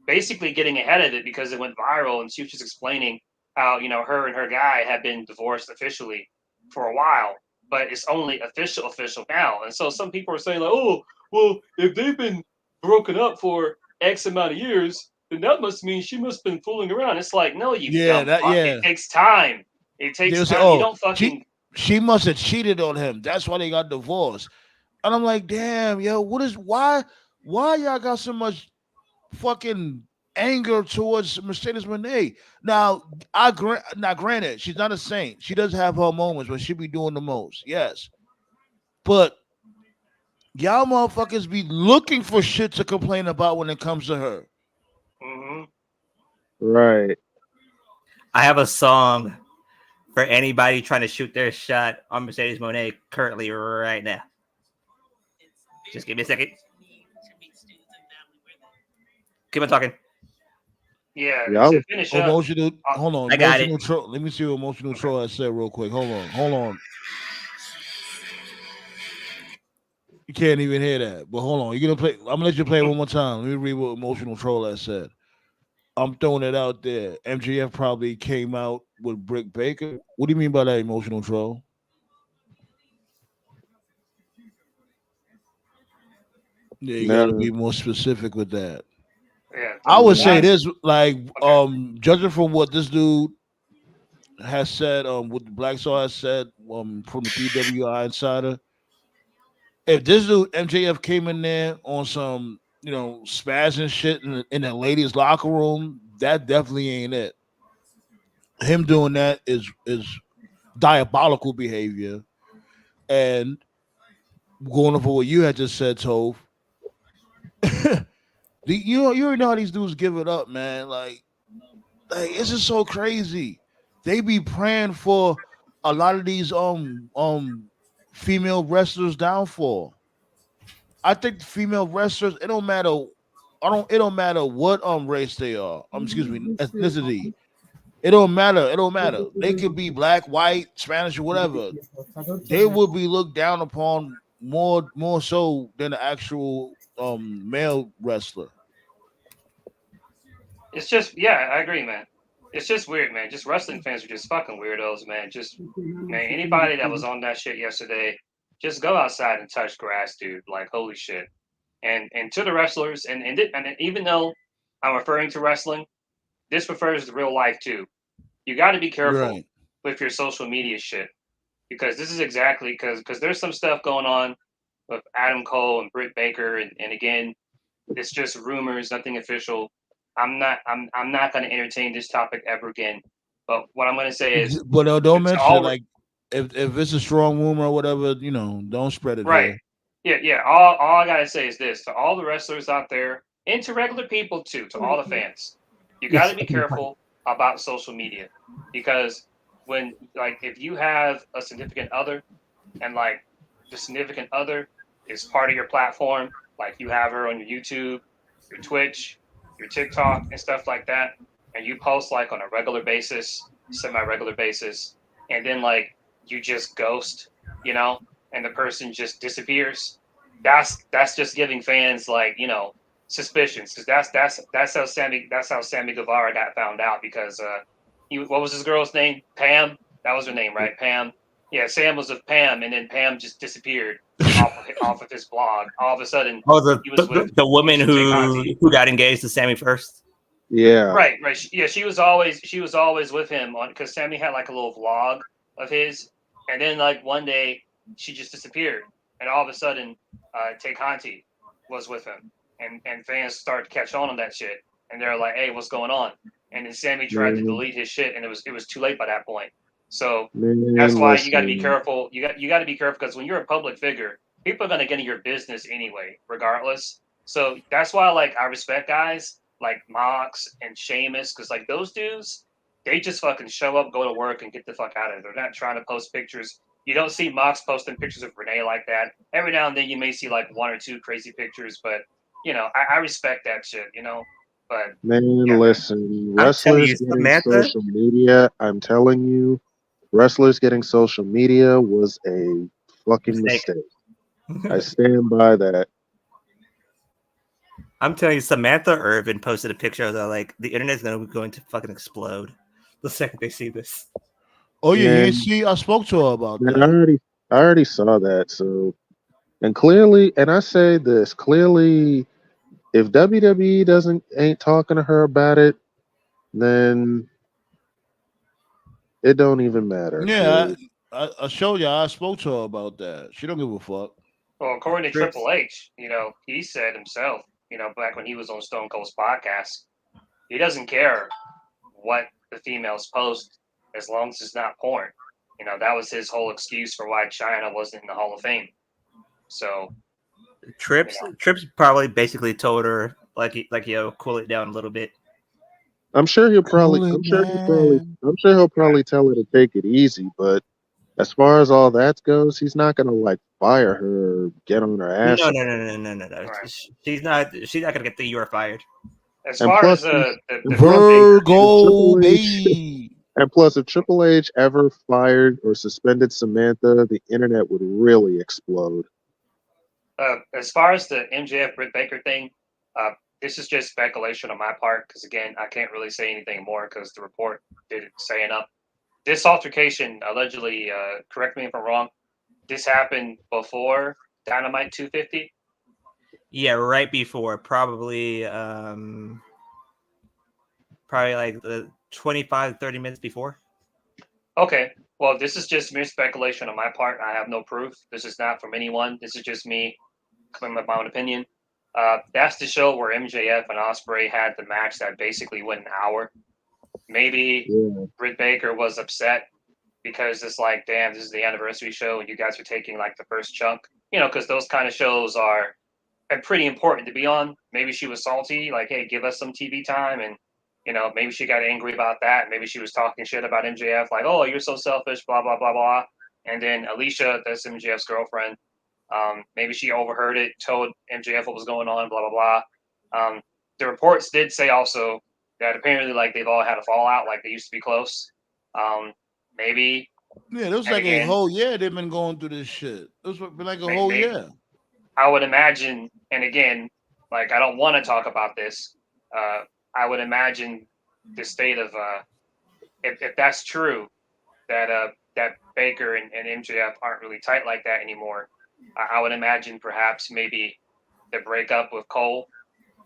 basically getting ahead of it because it went viral, and she was just explaining how, her and her guy had been divorced officially for a while, but it's only official now. And so some people are saying like, oh, well, if they've been broken up for X amount of years, then that must mean she must have been fooling around. It's like, no, you dumb fuck. It takes time. It takes They'll say, time. You "Oh, don't fucking. she must have cheated on him. That's why they got divorced." And I'm like, "Damn, yo, why y'all got so much fucking anger towards Mercedes Moné?" Now, granted, she's not a saint. She does have her moments when she be doing the most. Yes, but y'all motherfuckers be looking for shit to complain about when it comes to her. Mm-hmm. Right. I have a song for anybody trying to shoot their shot on Mercedes Moné currently right now. Just give me a second. Keep on talking. Yeah, Yeah, to finish up. Emotional. Hold on. I got Emotional troll. Let me see what emotional troll I said real quick. Hold on. You can't even hear that. But hold on. You're gonna play. I'm gonna let you play it one more time. Let me read what emotional troll I said. I'm throwing it out there. MJF probably came out with Britt Baker. What do you mean by that, emotional troll? Yeah, you gotta no, be more specific with that. Yeah, I would say last- this, like, Okay. judging from what this dude has said, what the Black Star has said, from the PWI Insider. If this dude MJF came in there on some, spazzing shit in the ladies' locker room, that definitely ain't it. Him doing that is diabolical behavior. And going over what you had just said, Tove, you already know how these dudes give it up, man. Like it's just so crazy. They be praying for a lot of these female wrestlers' downfall. I think female wrestlers, it don't matter. It don't matter what race they are. Excuse me, ethnicity. It don't matter. It don't matter. They could be black, white, Spanish, or whatever. They will be looked down upon more so than the actual male wrestler. It's just, yeah, I agree, man. It's just weird, man. Just wrestling fans are just fucking weirdos, man. Just, man, anybody that was on that shit yesterday, just go outside and touch grass, dude. Like, holy shit. And to the wrestlers, and even though I'm referring to wrestling, this refers to real life too. You got to be careful Right. with your social media shit, because this is exactly because there's some stuff going on with Adam Cole and Britt Baker, and again, it's just rumors, nothing official. I'm not going to entertain this topic ever again. But what I'm going to say is, But don't it's mention it. all Like if it's a strong rumor or whatever, don't spread it right. here. Yeah. All I gotta say is this to all the wrestlers out there, and to regular people too, to all the fans. You got to be careful about social media, because when, like, if you have a significant other, and like the significant other is part of your platform, like you have her on your YouTube, your Twitch, your TikTok, and stuff like that, and you post like on a regular basis, semi-regular basis, and then like you just ghost, and the person just disappears. That's just giving fans, like, suspicions, because that's how Sammy Guevara got found out, because what was his girl's name? Pam. That was her name, right? Pam. Yeah, Sam was with Pam, and then Pam just disappeared off of his blog. All of a sudden, he was with the woman Chick who Conti. got engaged to Sammy first. yeah, Right. Yeah, she was always with him on, because Sammy had like a little vlog of his, and then like one day she just disappeared, and all of a sudden, Tay Conti was with him, and fans started to catch on that shit, and they're like, "Hey, what's going on?" And then Sammy tried to man, delete his shit, and it was too late by that point. So that's man, why you got to be listen, careful. You got to be careful, because when you're a public figure, people are gonna get in your business anyway, regardless. So that's why, like, I respect guys like Mox and Sheamus, because like those dudes, they just fucking show up, go to work, and get the fuck out of it. They're not trying to post pictures. You don't see Mox posting pictures of Renee like that. Every now and then you may see like one or two crazy pictures, but I respect that shit, But man, yeah, man. listen. I'm telling Wrestlers you, getting Samantha. social media. I'm telling you, wrestlers getting social media was a fucking Mistake. mistake. I stand by that. I'm telling you, Samantha Irvin posted a picture of that. Like, the internet's going to fucking explode the second they see this. Oh yeah, Man, see, I spoke to her about man, that. I already saw that. So, and clearly, and I say this clearly, if WWE ain't talking to her about it, then it don't even matter. Yeah, 'Cause I showed you. I spoke to her about that. She don't give a fuck. Well, according to Trips. Triple H, he said himself, back when he was on Stone Cold's podcast, he doesn't care what the females post as long as it's not porn. That was his whole excuse for why China wasn't in the Hall of Fame. So Trips probably basically told her cool it down a little bit. I'm sure he'll probably Cool it I'm sure down. he'll probably tell her to take it easy, but as far as all that goes, he's not gonna like fire her or get on her ass. No. Right. She's not gonna get the "you are fired." as And far plus, as the Britt Baker Virgo, Triple H, baby. and plus, if Triple H ever fired or suspended Samantha, the internet would really explode. as far as the MJF Britt Baker thing, this is just speculation on my part because again, I can't really say anything more because the report didn't say enough. This altercation allegedly, correct me if I'm wrong, this happened before Dynamite 250. Yeah, right before, probably like the 25 30 minutes before. Okay, well, this is just mere speculation on my part. I have no proof. This is not from anyone. This is just me coming with my own opinion. That's the show where MJF and Ospreay had the match that basically went an hour. Maybe Britt Baker was upset because it's like, damn, this is the anniversary show and you guys are taking like the first chunk, because those kind of shows are pretty important to be on. Maybe she was salty, like, hey, give us some TV time. And, maybe she got angry about that. Maybe she was talking shit about MJF, like, oh, you're so selfish, blah, blah, blah, blah. And then Alicia, that's MJF's girlfriend, maybe she overheard it, told MJF what was going on, blah, blah, blah. The reports did say also that apparently, like, they've all had a fallout, like they used to be close. Maybe. Yeah, it was like a whole year they've been going through this shit. It was been like a whole year. I would imagine, and again, like I don't want to talk about this. I would imagine the state of if that's true, that Baker and MJF aren't really tight like that anymore. I would imagine perhaps maybe the breakup with Cole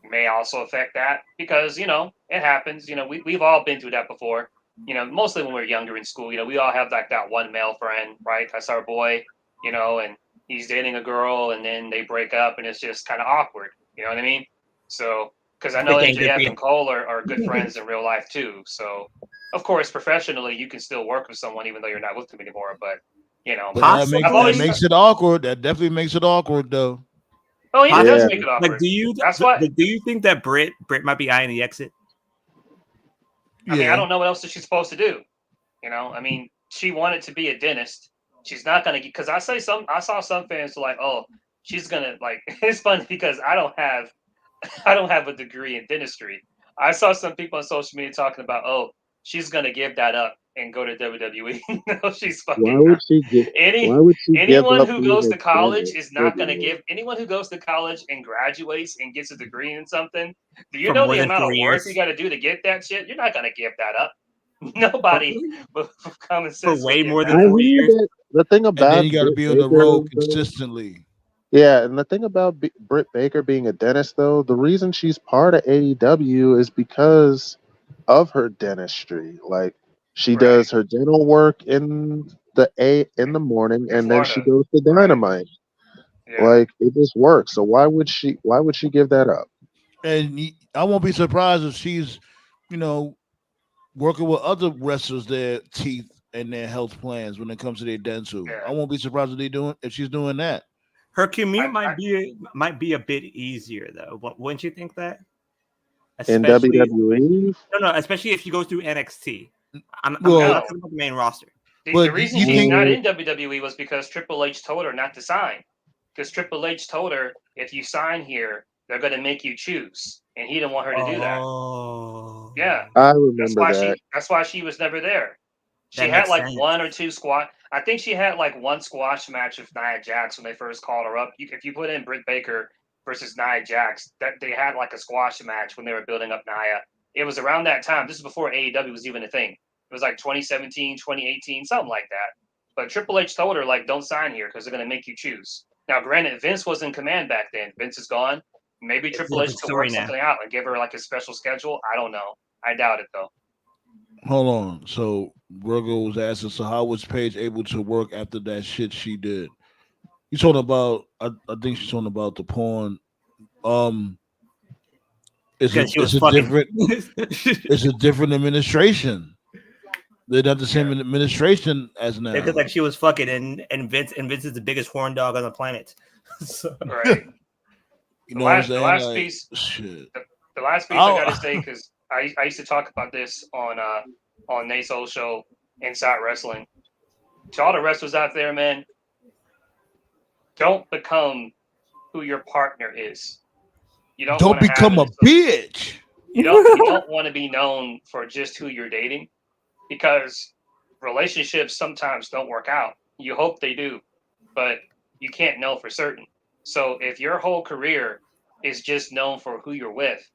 may also affect that because it happens. We've all been through that before. Mostly when we're younger in school. We all have like that one male friend, right? That's our boy. And he's dating a girl, and then they break up, and it's just kind of awkward. You know what I mean? So, because I know MJF and Cole are good friends in real life too. So, of course, professionally, you can still work with someone even though you're not with them anymore. But that makes it awkward. That definitely makes it awkward, though. Oh yeah, it does make it awkward. Like, do you think that Britt might be eyeing the exit? I mean, I don't know what else is she supposed to do. I mean, she wanted to be a dentist. She's not gonna because I saw some fans like, oh, she's gonna like. It's funny because I don't have a degree in dentistry. I saw some people on social media talking about, oh, she's gonna give that up and go to WWE. No, she's fucking. Why would she give? Anyone who goes to college is not gonna give. Anyone who goes to college and graduates and gets a degree in something, do you know the amount of work you got to do to get that shit? You're not gonna give that up. Nobody with common sense for way more than 4 years. The thing about you got to be on the road consistently. Yeah, and the thing about Britt Baker being a dentist, though, the reason she's part of AEW is because of her dentistry. Like, she does her dental work in the morning, and then she goes to Dynamite. Yeah. Like, it just works. So why would she give that up? And I won't be surprised if she's, working with other wrestlers, their teeth and their health plans when it comes to their dental. Yeah. I won't be surprised if she's doing that. Her commute might be a bit easier though. Wouldn't you think that? Especially, in WWE? No, especially if she goes through NXT. I'm not talking about the main roster. The reason she's not in WWE was because Triple H told her not to sign. Because Triple H told her, if you sign here, they're going to make you choose. And he didn't want her to do that. Oh. Yeah. I remember that. That's why she was never there. She had like one or two squash. I think she had like one squash match with Nia Jax when they first called her up. If you put in Britt Baker versus Nia Jax, that they had like a squash match when they were building up Nia. It was around that time. This is before AEW was even a thing. It was like 2017, 2018, something like that. But Triple H told her, like, don't sign here because they're going to make you choose. Now, granted, Vince was in command back then. Vince is gone. Maybe It's Triple a H different could story work now. something out and give her like a special schedule. I don't know. I doubt it though. Hold on. So Virgo was asking, so how was Paige able to work after that shit she did? You talking about? I think she's talking about the porn. Because she was It's a fucking. different it's a different administration. They're not the same administration as now. Because like she was fucking, and Vince is the biggest horn dog on the planet. So. Right. You know what I'm saying? The last Like, piece. shit. The last piece I gotta say, because I used to talk about this on Nate's old show, Inside Wrestling. To all the wrestlers out there, man, don't become who your partner is. You don't become a bitch. You don't want to be known for just who you're dating, because relationships sometimes don't work out. You hope they do, but you can't know for certain. So if your whole career is just known for who you're with,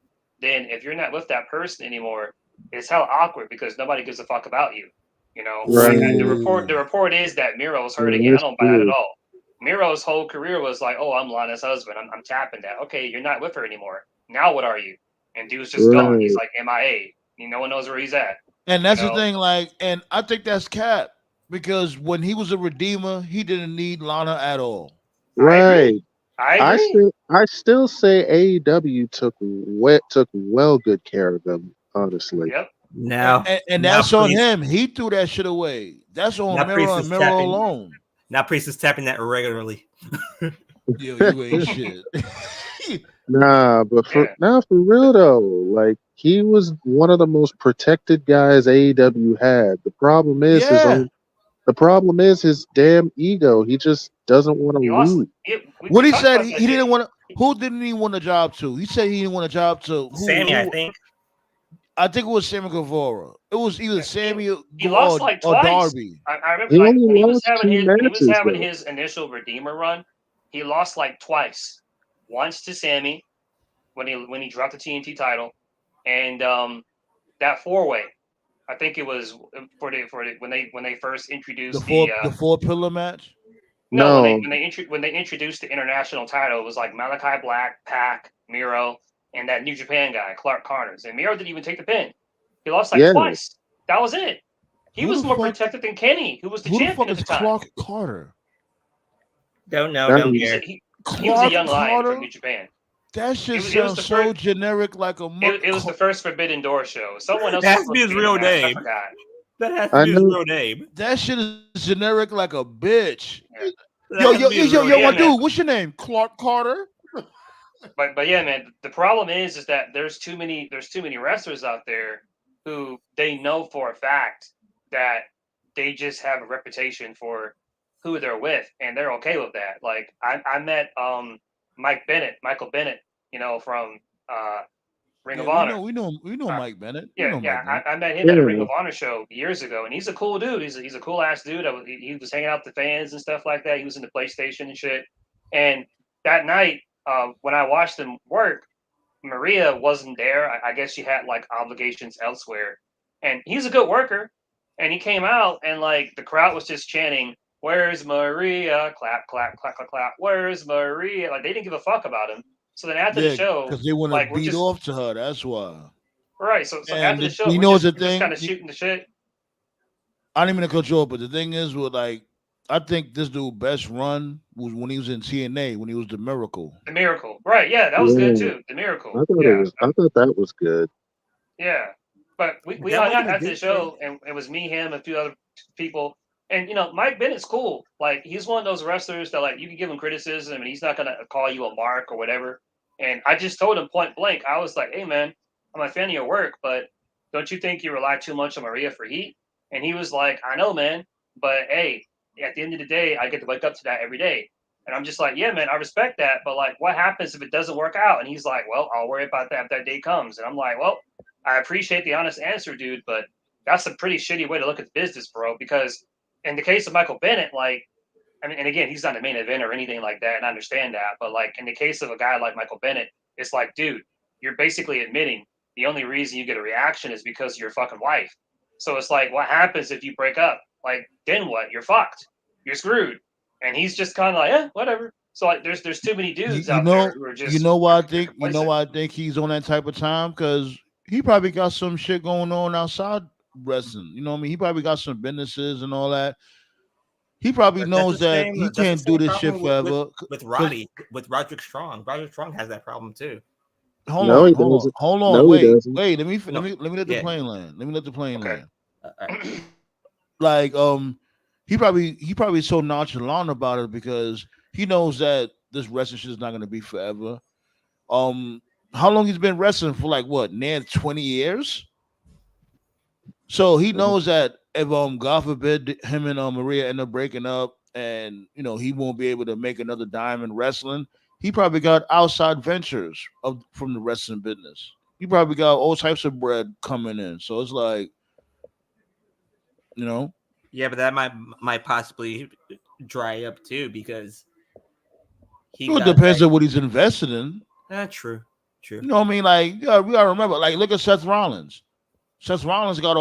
then if you're not with that person anymore, it's hella awkward because nobody gives a fuck about you. You know, Right. The report is that Miro's hurting. I don't buy that at all. Miro's whole career was like, oh, I'm Lana's husband. I'm tapping that. Okay, you're not with her anymore. Now what are you? And dude's just gone. He's like MIA. No one knows where he's at. And that's the thing, like, and I think that's cap, because when he was a redeemer, he didn't need Lana at all. Right. I agree. I still say AEW took well good care of them, honestly. Yep. Now and that's on him. He threw that shit away. That's on Miro and Miro alone. Now Priest is tapping that regularly. Yo, you ain't shit. Nah, but for real though, like he was one of the most protected guys AEW had. The problem is his damn ego. He just doesn't want to lose. What he said, he didn't want to. Who didn't he want a job to? He said he didn't want a job to Sammy, I think. I think it was Sammy Guevara. It was either Sammy he lost like or twice. Darby. I remember like, when he was having his initial Redeemer run, he lost like twice. Once to Sammy when he dropped the TNT title, and that 4-way. I think it was for the when they first introduced the 4-pillar match. No, when they introduced the international title, it was like Malachi Black, Pac, Miro, and that New Japan guy, Clark Connors. And Miro didn't even take the pin. He lost like twice. That was it. He was more protected than Kenny, who was the champion at the time. Clark Carter? Don't know. He was a young lion from New Japan. That shit sounds so generic, like a. It was the first Forbidden Door show. Someone else. That has to be his real name. That has to be his real name. That shit is generic like a bitch. Yeah. Yo, my dude, what's your name? Clark Carter. But yeah, man. The problem is that there's too many wrestlers out there who they know for a fact that they just have a reputation for who they're with, and they're okay with that. Like I met Michael Bennett, from Ring of Honor. We know Mike Bennett. I met him at a Ring of Honor show years ago, and he's a cool dude. He's a cool ass dude. He was hanging out with the fans and stuff like that. He was in the PlayStation and shit. And that night, when I watched them work, Maria wasn't there. I guess she had like obligations elsewhere. And he's a good worker. And he came out, and like the crowd was just chanting, "Where's Maria? Clap, clap, clap, clap, clap. Where's Maria?" Like they didn't give a fuck about him. So then after the show, because they want to beat off to her. That's why. Right. So after the show, we're just kind of shooting the shit. I didn't mean to cut you off, but the thing is, I think this dude's best run was when he was in TNA, when he was the Miracle. The Miracle, right? Yeah, that was good too. The Miracle. I thought that was good. Yeah, but we hung out after the show, and it was me, him, a few other people. And Mike Bennett's cool. Like he's one of those wrestlers that like you can give him criticism, and he's not gonna call you a mark or whatever. And I just told him point blank, I was like, "Hey man, I'm a fan of your work, but don't you think you rely too much on Maria for heat?" And he was like, "I know, man, but hey, at the end of the day, I get to wake up to that every day." And I'm just like, "Yeah, man, I respect that, but like, what happens if it doesn't work out?" And he's like, "Well, I'll worry about that if that day comes." And I'm like, "Well, I appreciate the honest answer, dude, but that's a pretty shitty way to look at the business, bro, because in the case of Michael Bennett, like, I mean, and again, he's not a main event or anything like that, and I understand that. But like in the case of a guy like Michael Bennett, it's like, dude, you're basically admitting the only reason you get a reaction is because of your fucking wife. So it's like, what happens if you break up? Like, then what? You're fucked. You're screwed. And he's just kind of like, whatever. So like, there's too many dudes You out know, there who are just you know why I they're think you know complacent. why I think he's on that type of time because he probably got some shit going on outside wrestling. You know what I mean? He probably got some businesses and all that. He probably But that's knows the that same. he That's the can't do same this shit problem with forever. with Because Roddy, with Roderick Strong. Roderick Strong has that problem too. No, he hold doesn't. on, No, he wait, doesn't. wait. Let me No, let the yeah. plane land. Let me let the plane Okay. land. Like he probably so nonchalant about it because he knows that this wrestling shit is not gonna be forever. How long he's been wrestling for? Like what, near 20 years? So he knows that if God forbid him and Maria end up breaking up and he won't be able to make another dime in wrestling, he probably got outside ventures from the wrestling business. He probably got all types of bread coming in. So it's like, Yeah, but that might possibly dry up too because he it got depends that. on what he's invested in. True. You know what I mean? Like, we gotta remember, like, look at Seth Rollins. Seth Rollins got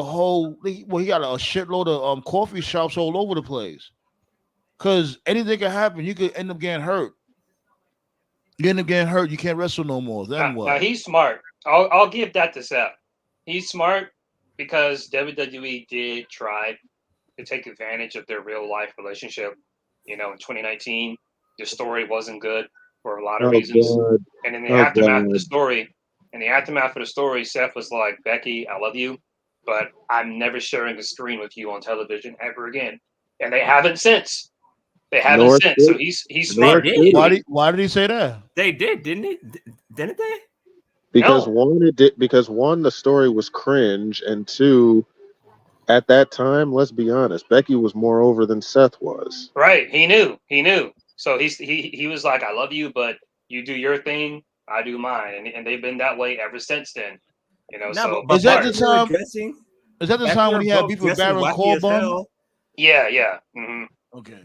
he got a shitload of coffee shops all over the place. Cause anything can happen. You could end up getting hurt. You end up getting hurt. You can't wrestle no more. Then Now what? he's smart. I'll give that to Seth. He's smart because WWE did try to take advantage of their real life relationship. In 2019, the story wasn't good for a lot of Oh reasons. God. And in the Oh aftermath of the God. story, Seth was like, "Becky, I love you, but I'm never sharing the screen with you on television ever again." And they haven't since. Nor So should he's They smart. did. Why did he say that? They did, didn't it? Didn't they? because No. one, the story was cringe, and two, at that time, let's be honest, Becky was more over than Seth was. Right. He knew. So he was like, "I love you, but you do your thing, I do mine," and they've been that way ever since then. No, So but Is that the back when they were time? dressing, Is that the back time when when they he were had both beef with dressing Baron wacky as Corbin? hell. yeah. Okay.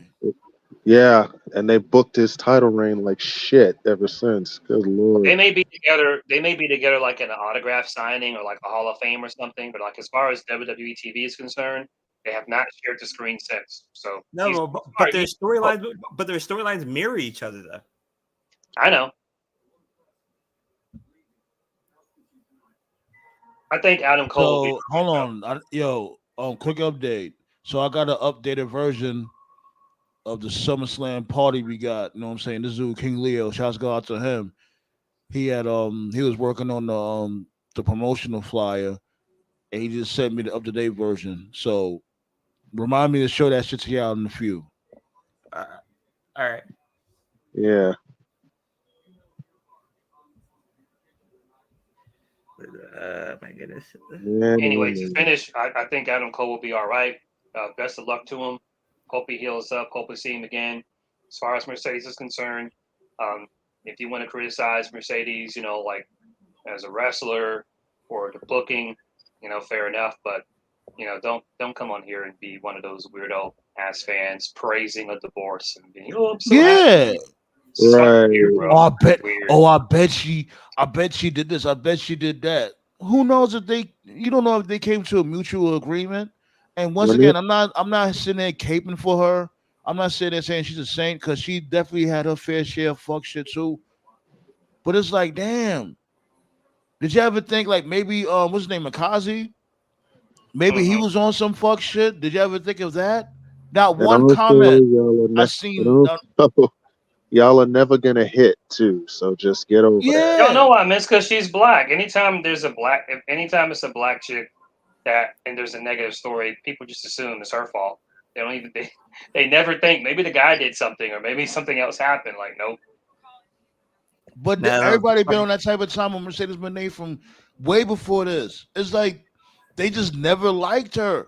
Yeah, and they booked his title reign like shit ever since. Good lord. They may be together. They may be together like in an autograph signing or like a Hall of Fame or something. But like as far as WWE TV is concerned, they have not shared the screen since. So he's No, but smart. their storylines, mirror each other though. I know. I think Adam Cole will be So hold on, quick update. So I got an updated version of the SummerSlam party we got. You know what I'm saying? This dude King Leo, shouts go out to him. He was working on the promotional flyer, and he just sent me the up to date version. So remind me to show that shit to y'all in a few. All right. Yeah. My goodness. Anyway, to finish, I think Adam Cole will be all right. Best of luck to him. Hope he heals up. Hope we see him again. As far as Mercedes is concerned, if you want to criticize Mercedes, like as a wrestler or the booking, fair enough. But don't come on here and be one of those weirdo ass fans praising a divorce and being, "Oh, I'm so happy." Right. Weird, bro. I bet. Weird. Oh, I bet she did this. I bet she did that. Who knows if you don't know if they came to a mutual agreement. And once Let me- again, I'm not sitting there caping for her. I'm not sitting there saying she's a saint because she definitely had her fair share of fuck shit too. But it's like, damn. Did you ever think like maybe what's his name, Makazi? Maybe he was on some fuck shit. Did you ever think of that? Not And one also, comment I and seen. also, y'all are never gonna hit too. So just get over that. Y'all know why, Miss? Because she's black. Anytime it's a black chick and there's a negative story, people just assume it's her fault. They don't even they never think maybe the guy did something or maybe something else happened. Like, nope. But No. everybody been on that type of time when Mercedes Moné from way before this. It's like they just never liked her.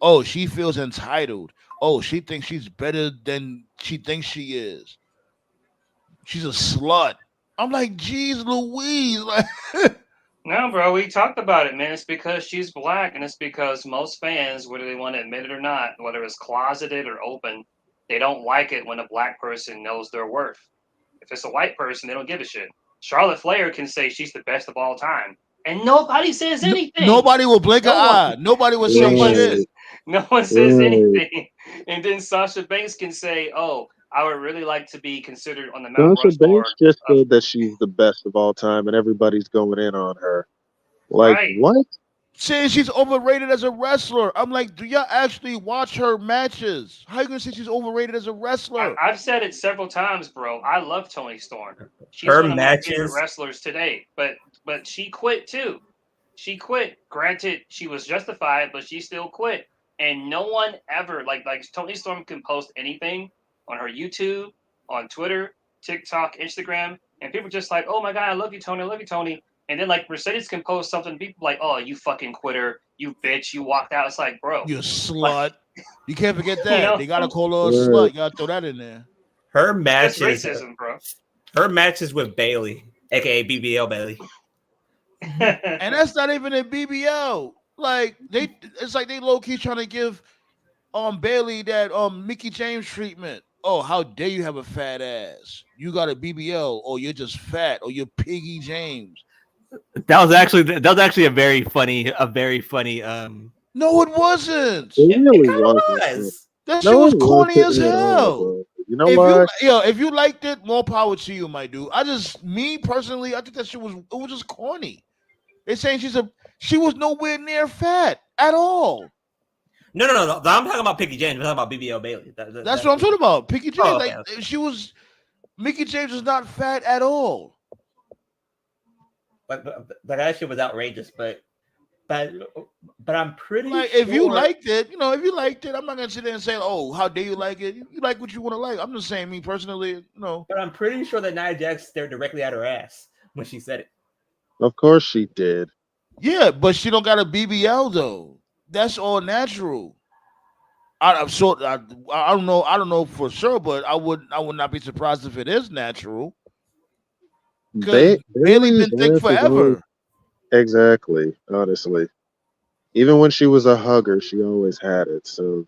Oh, she feels entitled. Oh, she thinks she's better than she thinks she is. She's a slut. I'm like, geez, Louise. Like, No, bro, we talked about it, man. It's because she's black, and it's because most fans, whether they want to admit it or not, whether it's closeted or open, they don't like it when a black person knows their worth. If it's a white person, they don't give a shit. Charlotte Flair can say she's the best of all time, and nobody says anything. nobody will blink an eye. Nobody will say No one shit. says, no one says anything. And then Sasha Banks can say, "Oh, I would really like to be considered on the Mount Sasha Rushmore. Banks just said that she's the best of all time, and everybody's going in on her. Like, Right. what? Saying she's overrated as a wrestler. I'm like, do y'all actually watch her matches? How you gonna say she's overrated as a wrestler? I've said it several times, bro. I love Toni Storm. She's Her one of my favorite matches- wrestlers today. But she quit too. She quit. Granted, she was justified, but she still quit. And no one ever like Toni Storm can post anything on her YouTube, on Twitter, TikTok, Instagram, and people just like, oh my god, I love you, Toni, I love you, Toni. And then like Mercedes can post something, people like, oh, you fucking quitter, you bitch, you walked out. It's like, bro, You slut. You can't forget that. You know? They gotta call her a slut. You gotta throw that in there. Her that's matches, racism, bro. her matches with Bailey, aka BBL Bailey. And that's not even a BBL. Like it's like they low key trying to give Bailey that Mickey James treatment. Oh, how dare you have a fat ass? You got a BBL, or you're just fat, or you're Piggy James. That was actually a very funny. No, it wasn't. It really kinda wasn't. was. That No, shit was it corny wasn't as at all, hell. bro. You know what? If you liked it, more power to you, my dude. Me personally, I think that shit was just corny. They're saying she was nowhere near fat at all. No. I'm talking about Piggy James. I'm talking about BBL Bailey. That's what I'm talking about. Mickey James, Oh, okay. Mickey James was not fat at all. But that shit was outrageous. But I'm pretty Like sure. if you liked it, I'm not gonna sit there and say, "Oh, how dare you like it?" You like what you want to like. I'm just saying, me personally, But I'm pretty sure that Nia Jax stared directly at her ass when she said it. Of course she did. Yeah, but she don't got a BBL though. That's all natural. I don't know for sure, but I would not be surprised if it is natural. Because Bailey been thick forever. Exactly. Honestly, even when she was a hugger, she always had it. So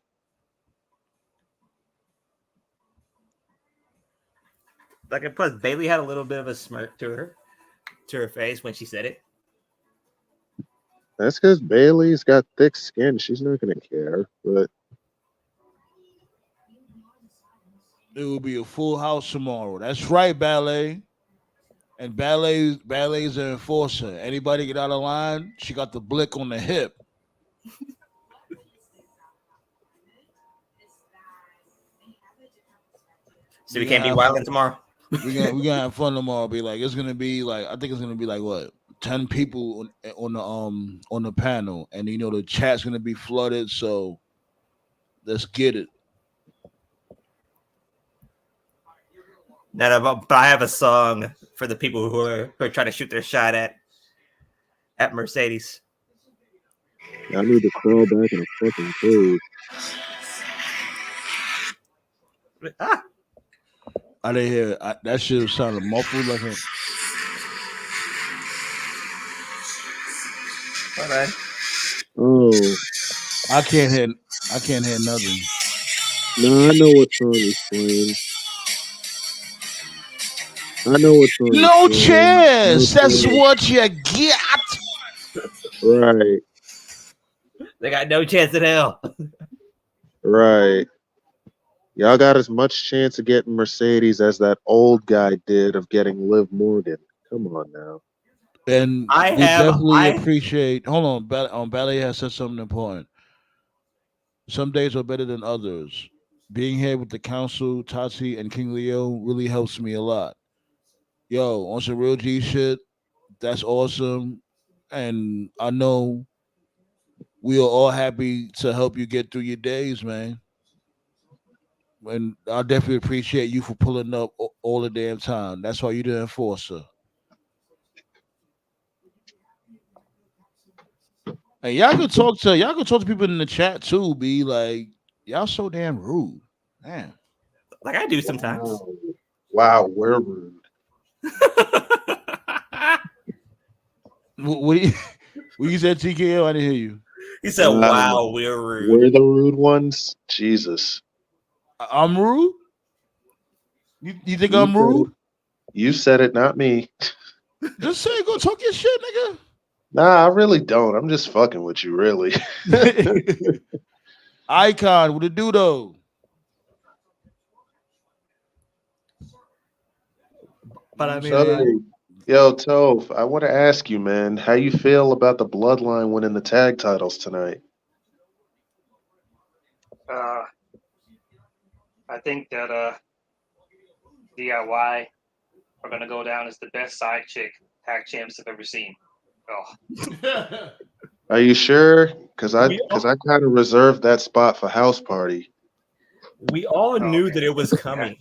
Like, and plus, Bailey had a little bit of a smirk to her face when she said it. that's because Bailey's got thick skin. She's not gonna care. But It will be a full house tomorrow. That's right, Ballet. And Ballet's an enforcer. Anybody get out of line, she got the blick on the hip. So we can't be wilding tomorrow. We're gonna have fun tomorrow. It's gonna be like I think it's gonna be like what 10 people on the panel, and the chat's gonna be flooded. So let's get it. But I have a song for the people who are trying to shoot their shot at Mercedes. I need to crawl back in a fucking cave. Ah, I didn't hear that shit sounded muffled like a. hold on. Oh, I can't hear nothing. no, I know what song he's playing. I know what song he's No playing. chance. No That's chance. what you get. Right, They got no chance in hell. right. Y'all got as much chance of getting Mercedes as that old guy did of getting Liv Morgan. Come on now. And I we have- definitely I- appreciate. Hold on, Ballet has said something important. Some days are better than others. Being here with the council, Tati, and King Leo really helps me a lot. Yo, on some real G shit, that's awesome. And I know we are all happy to help you get through your days, man. And I definitely appreciate you for pulling up all the damn time. That's why you're the enforcer. And y'all could talk to people in the chat too. Be like, y'all so damn rude, man. Like I do sometimes. Wow, we're rude. What you said, TKO? I didn't hear you. He said, "Wow, we're rude." We're the rude ones. Jesus. I'm rude. You think You I'm said rude? You said it, not me. Just say, go talk your shit, nigga. Nah, I really don't. I'm just fucking with you, really. Icon, what it do though? But I mean, So, yo, Toph, I want to ask you, man, how you feel about the Bloodline winning the tag titles tonight? I think that DIY are gonna go down as the best side chick tag champs I've ever seen. Oh, Are you sure? Because I We kind of reserved that spot for House Party. we all knew that it was man. coming.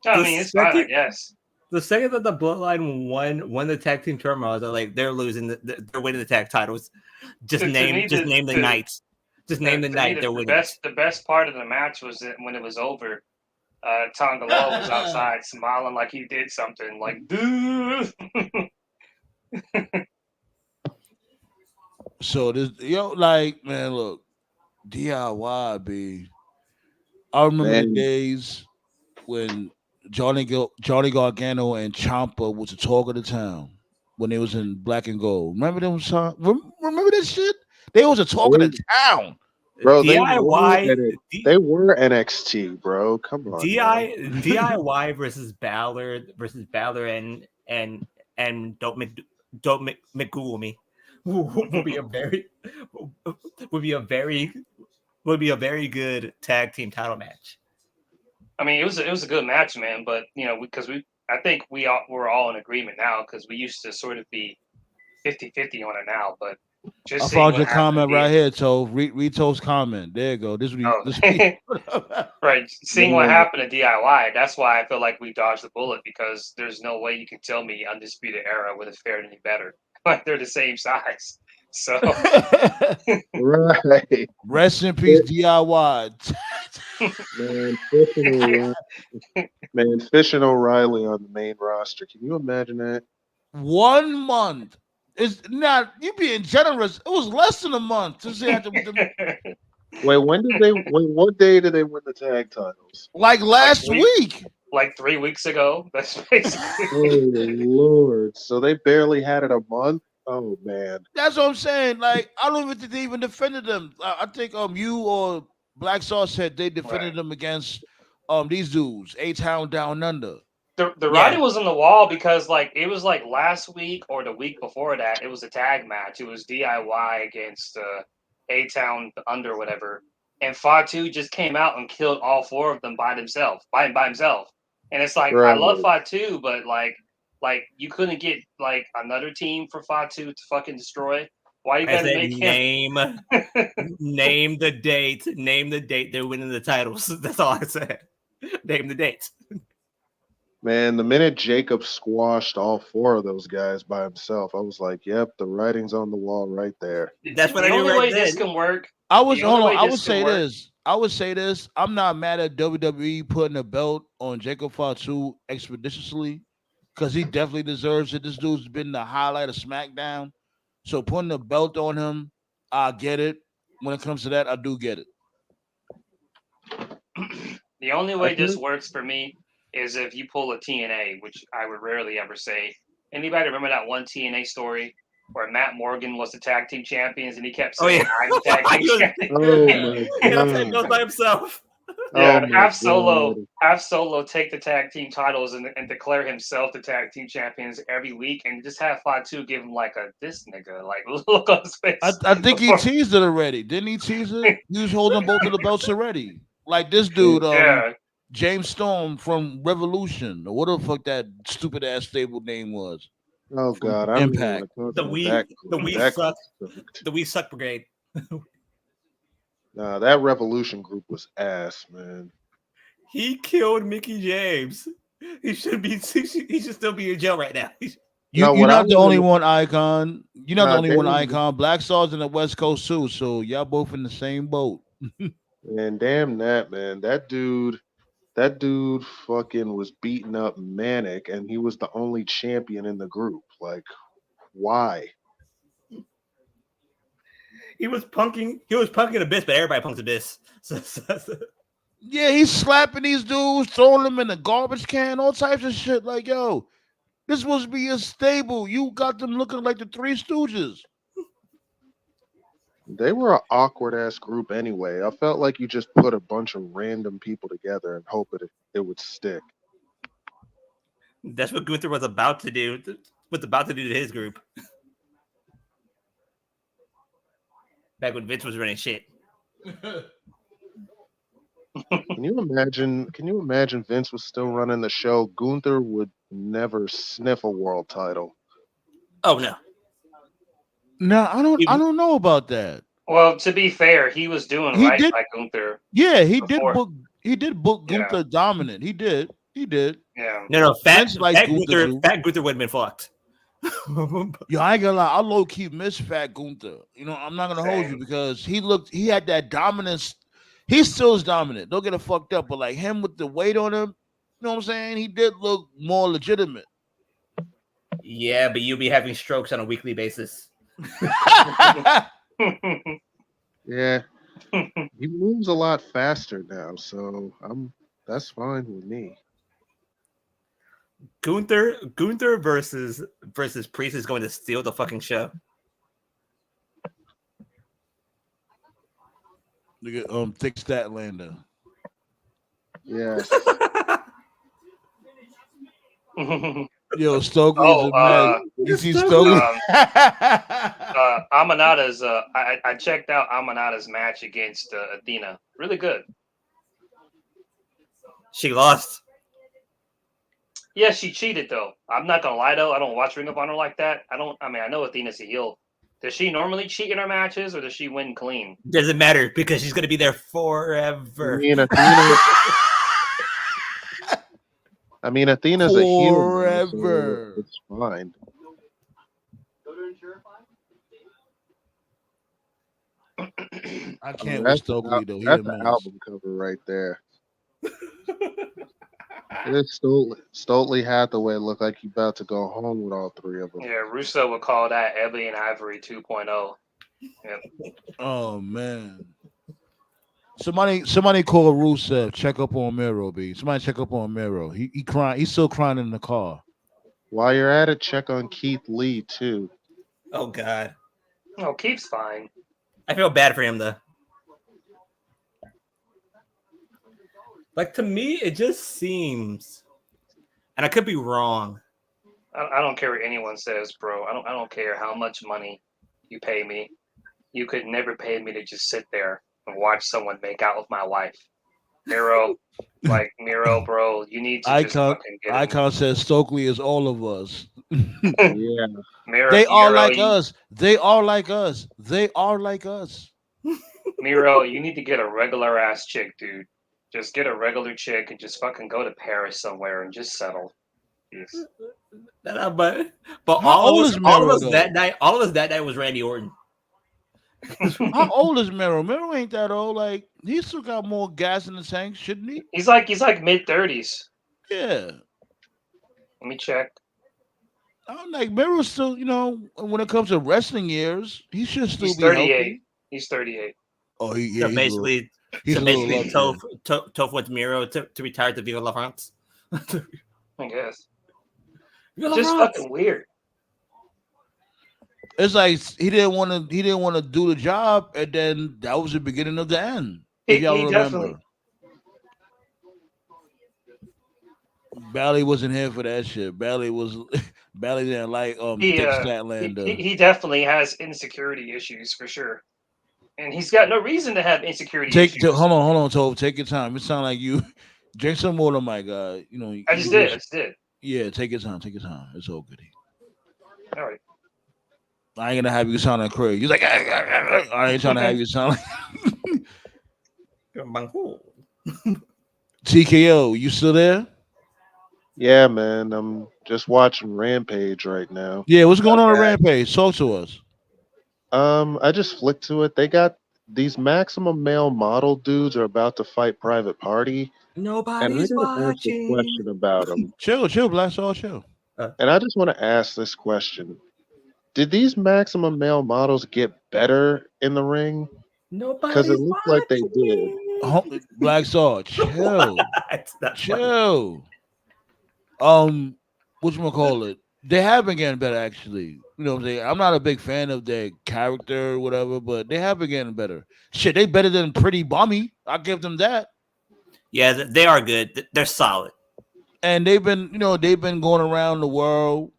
I mean, it's fine, I guess. The second that the Bloodline won the tag team tournament, I was like, they're losing. They're winning the tag titles. Just name the night. Just name the night. They're winning. The best part of the match was that when it was over. Tonga Loa was outside smiling like he did something. Like, dude. So this, like, man, look, DIY, B. I remember the Man. days when Johnny Gargano and Ciampa was the talk of the town when they was in Black and Gold. Remember them? Remember this shit? They was a talk of the town. Bro, DIY, they were NXT, bro. Come on. DIY versus Balor and don't Google me would be a very good tag team title match. I mean, it was a good match, man. But because I think we're all in agreement now because we used to sort of be 50-50 on it now, but. I found your comment right here, Tove. Read Tove's comment. There you go. This right. Seeing what happened to DIY, that's why I feel like we dodged the bullet because there's no way you can tell me Undisputed Era would have fared any better. Like they're the same size. So right. Rest in peace, DIY. Fish and O'Reilly on the main roster. Can you imagine that? 1 month. It's not you being generous. It was less than a month to say Wait, what day did they win the tag titles? Like last week. Like 3 weeks ago. That's basically. Oh Lord. So they barely had it a month? Oh man. That's what I'm saying. Like, I don't even think they even defended them. I think you or Black Sauce said they defended them against these dudes, A-Town Down Under. The writing was on the wall because it was like last week or the week before that, it was a tag match. It was DIY against A-Town Under whatever. And Fatu just came out and killed all four of them by himself. And it's like I love Fatu, but like you couldn't get like another team for Fatu to fucking destroy. Why you gotta make him name the date they're winning the titles. That's all I said. Name the date. Man, the minute Jacob squashed all four of those guys by himself, I was like, "Yep, the writing's on the wall right there." That's what the I knew only right way then. this can work. I would say this. I'm not mad at WWE putting a belt on Jacob Fatu expeditiously because he definitely deserves it. This dude's been the highlight of SmackDown. So putting the belt on him, I get it. When it comes to that, I do get it. The only way this works for me is if you pull a TNA, which I would rarely ever say. Anybody remember that one TNA story where Matt Morgan was the tag team champions and he kept saying, I'm the tag team champion? He goes by himself. Yeah, have Solo take the tag team titles and declare himself the tag team champions every week and just have Fatu give him this nigga, look on his face. I think he teased it already. Didn't he tease it? He was holding both of the belts already. Like this dude, James Storm from Revolution, or what the fuck that stupid ass stable name was. Oh God, Impact. The We Suck Brigade. Nah, that Revolution group was ass, man. He killed Mickey James. He should still be in jail right now. You're not the only one, Icon. You're not the only one, Icon. Black Stars in the West Coast too, so y'all both in the same boat. Man, damn that, man. That dude fucking was beating up Manic, and he was the only champion in the group. Like, why? He was punking Abyss, but everybody punks Abyss. Yeah, he's slapping these dudes, throwing them in the garbage can, all types of shit. Like, yo, this supposed to be a stable. You got them looking like the Three Stooges. They were an awkward ass group anyway. I felt like you just put a bunch of random people together and hope it would stick. That's what Gunther was about to do. Was about to do to his group. Back when Vince was running shit. Can you imagine? Can you imagine Vince was still running the show? Gunther would never sniff a world title. Oh no. No, I don't know about that. Well, to be fair, he was doing He right did- by Gunther. Yeah, Before. he did book Yeah. Gunther dominant. He did. Yeah. No, Vince likes Gunther too. Fat Gunther would have been fucked. Yo, I ain't gonna lie, I low key miss Fat Gunther. You know, I'm not gonna hold you Same. because he had that dominance. He still is dominant. Don't get it fucked up, but like him with the weight on him, you know what I'm saying? He did look more legitimate. Yeah, but you'll be having strokes on a weekly basis. Yeah, he moves a lot faster now, so that's fine with me. Gunther versus Priest is going to steal the fucking show. Look at Thick Statlander. Yes. Yo, Stokely's a man. You see Stokely? Amanada's. I checked out Amanada's match against Athena. Really good. She lost. Yeah, she cheated though. I'm not gonna lie though. I don't watch Ring of Honor like that. I know Athena's a heel. Does she normally cheat in her matches, or does she win clean? Doesn't matter because she's gonna be there forever. I mean, Athena's a heel. Forever. So it's fine. I can't with That's Stokely though. That's the album cover right there. It's Stokely Hathaway look like he about to go home with all three of them. Yeah, Russo would call that Ebony and Ivory 2.0. Yep. Oh man. Somebody call Rusev. Check up on Miro, B. Somebody check up on Miro. He crying. He's still crying in the car. While you're at it, check on Keith Lee too. Oh God. No, Keith's fine. I feel bad for him though. Like to me, it just seems, and I could be wrong. I don't care what anyone says, bro. I don't care how much money you pay me. You could never pay me to just sit there and watch someone make out with my wife. Miro, bro, you need to just fucking get him. Icon says Stokely is all of us. Yeah. Miro, They are like us. They are like us. They are like us. Miro, you need to get a regular ass chick, dude. Just get a regular chick and just fucking go to Paris somewhere and just settle. Yes. But How all old of is us Miro, that night. All of us that night was Randy Orton. How old is Miro? Miro ain't that old. Like he still got more gas in the tank, shouldn't he? He's like mid-30s. Yeah. Let me check. I'm like Miro's still, you know, when it comes to wrestling years, he should still He's be 38. healthy. He's 38. Oh, So he's basically, a little up there. Toph wants Miro to retire to Viva La France. I guess. Viva La Just France. fucking weird. It's like he didn't want to do the job, and then that was the beginning of the end. If y'all remember, definitely. Bally wasn't here for that shit. Bally didn't like Thick Statlander. He definitely has insecurity issues for sure, and he's got no reason to have insecurity issues. Hold on, Tove. Take your time. It sounds like you drink some water, my God. You know, I just did. Yeah, take your time. It's all good. All right. I ain't gonna have you sound like crazy. You're like, I ain't trying to have you sound like TKO. You still there? Yeah, man. I'm just watching Rampage right now. Yeah, what's going on at Rampage? Talk to us. I just flicked to it. They got these Maximum Male Model dudes are about to fight Private Party. Nobody's and I ask a question about them. Chill, Black Soul, chill. And I just want to ask this question. Did these Maximum Male models get better in the ring? Because it looked like they did. Black Soul, chill. Chill. Whatchamacallit? They have been getting better, actually. You know what I'm saying? I'm not a big fan of their character or whatever, but they have been getting better. Shit, they better than Pretty Bummy. I'll give them that. Yeah, they are good. They're solid. And they've been going around the world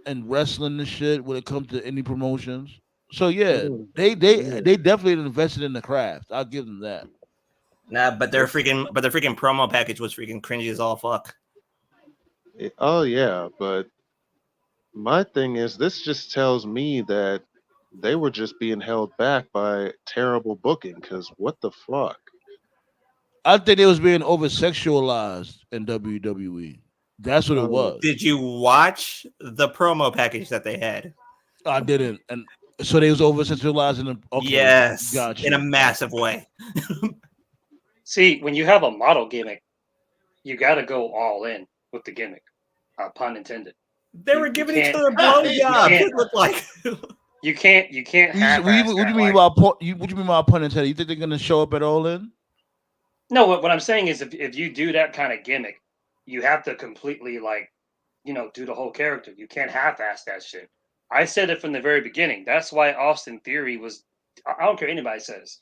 and wrestling and shit when it comes to indie promotions. So yeah, they definitely invested in the craft. I'll give them that. Nah, but their freaking promo package was freaking cringy as all fuck. Oh yeah, but my thing is, this just tells me that they were just being held back by terrible booking. Because what the fuck? I think it was being over sexualized in WWE. That's what it Oh, was. Did you watch the promo package that they had? I didn't, and so they was over sexualized in the Yes, gotcha. in a massive way. See, when you have a model gimmick, you got to go all in with the gimmick. Pun intended. They were giving each other blowjobs. It looked like you can't What do you mean by what you mean by pun intended? You think they're gonna show up at All In? No, what I'm saying is if you do that kind of gimmick, you have to completely do the whole character. You can't half-ass that shit. I said it from the very beginning. That's why Austin Theory was. I don't care what anybody says.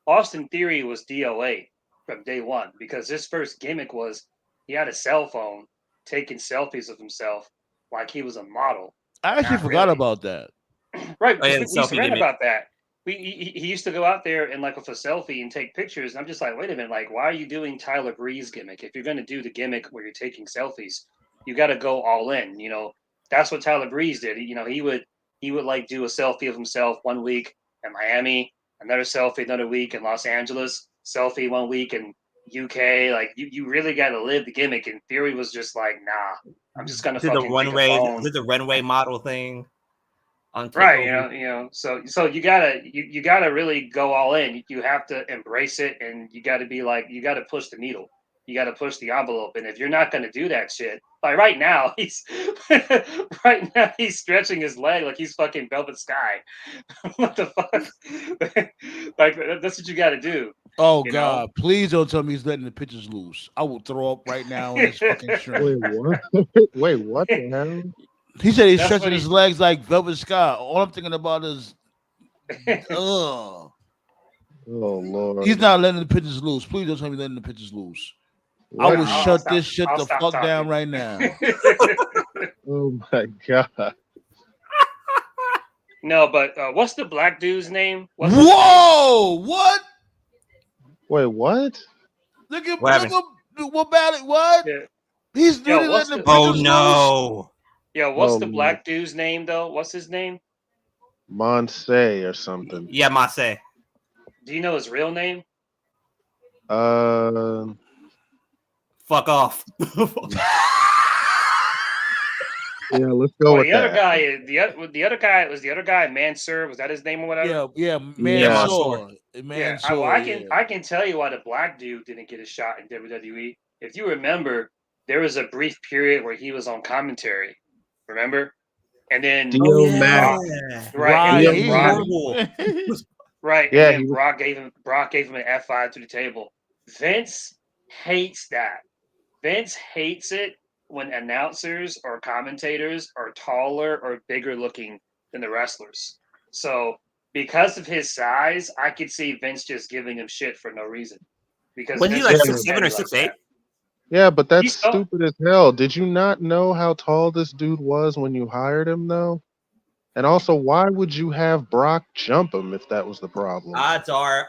Austin Theory was DOA from day one because his first gimmick was he had a cell phone taking selfies of himself like he was a model. I actually forgot about that. Right, Oh, yeah, we the used to selfie read gimmick. about that. He used to go out there and with a selfie and take pictures. And I'm just like, wait a minute, why are you doing Tyler Breeze gimmick? If you're going to do the gimmick where you're taking selfies, you got to go all in. That's what Tyler Breeze did. He would do a selfie of himself one week in Miami, another selfie another week in Los Angeles, selfie one week in UK. Like you really got to live the gimmick. And Theory was just like, nah, I'm just gonna did fucking the runway model thing. Right, so you gotta really go all in. You have to embrace it, and you got to be like, you got to push the needle, you got to push the envelope. And if you're not going to do that shit, like right now he's stretching his leg like he's fucking Velvet Sky. What the fuck? Like that's what you got to do. Oh God! Please don't tell me he's letting the pitches loose. I will throw up right now in this fucking shirt. Wait, what? Wait, what the hell? He said he's stretching his legs like Velvet Sky. All I'm thinking about is, oh Lord, he's not letting the pitches loose. Please don't tell me he's letting the pitches loose. What? I will shut this shit the fuck down right now. Oh my God. No, but what's the black dude's name? Whoa! What? Wait, what? Look at what about it? What? Yeah. He's really letting the pitches Oh loose. no! Yeah, what's the black dude's name though? What's his name? Monse or something. Yeah, Monse. Do you know his real name? Fuck off. Yeah, let's go with the that. other guy. The other guy was the other guy. Mansoor, was that his name or whatever? Yeah, Mansoor. I can tell you why the black dude didn't get a shot in WWE. If you remember, there was a brief period where he was on commentary. Remember? And then Brock, right? Right. Yeah, and then Brock gave him an F5 to the table. Vince hates that. Vince hates it when announcers or commentators are taller or bigger looking than the wrestlers. So because of his size, I could see Vince just giving him shit for no reason. Because was he like 6'7" or 6'8"? Yeah, but that's stupid as hell. Did you not know how tall this dude was when you hired him, though? And also, why would you have Brock jump him if that was the problem? Odds are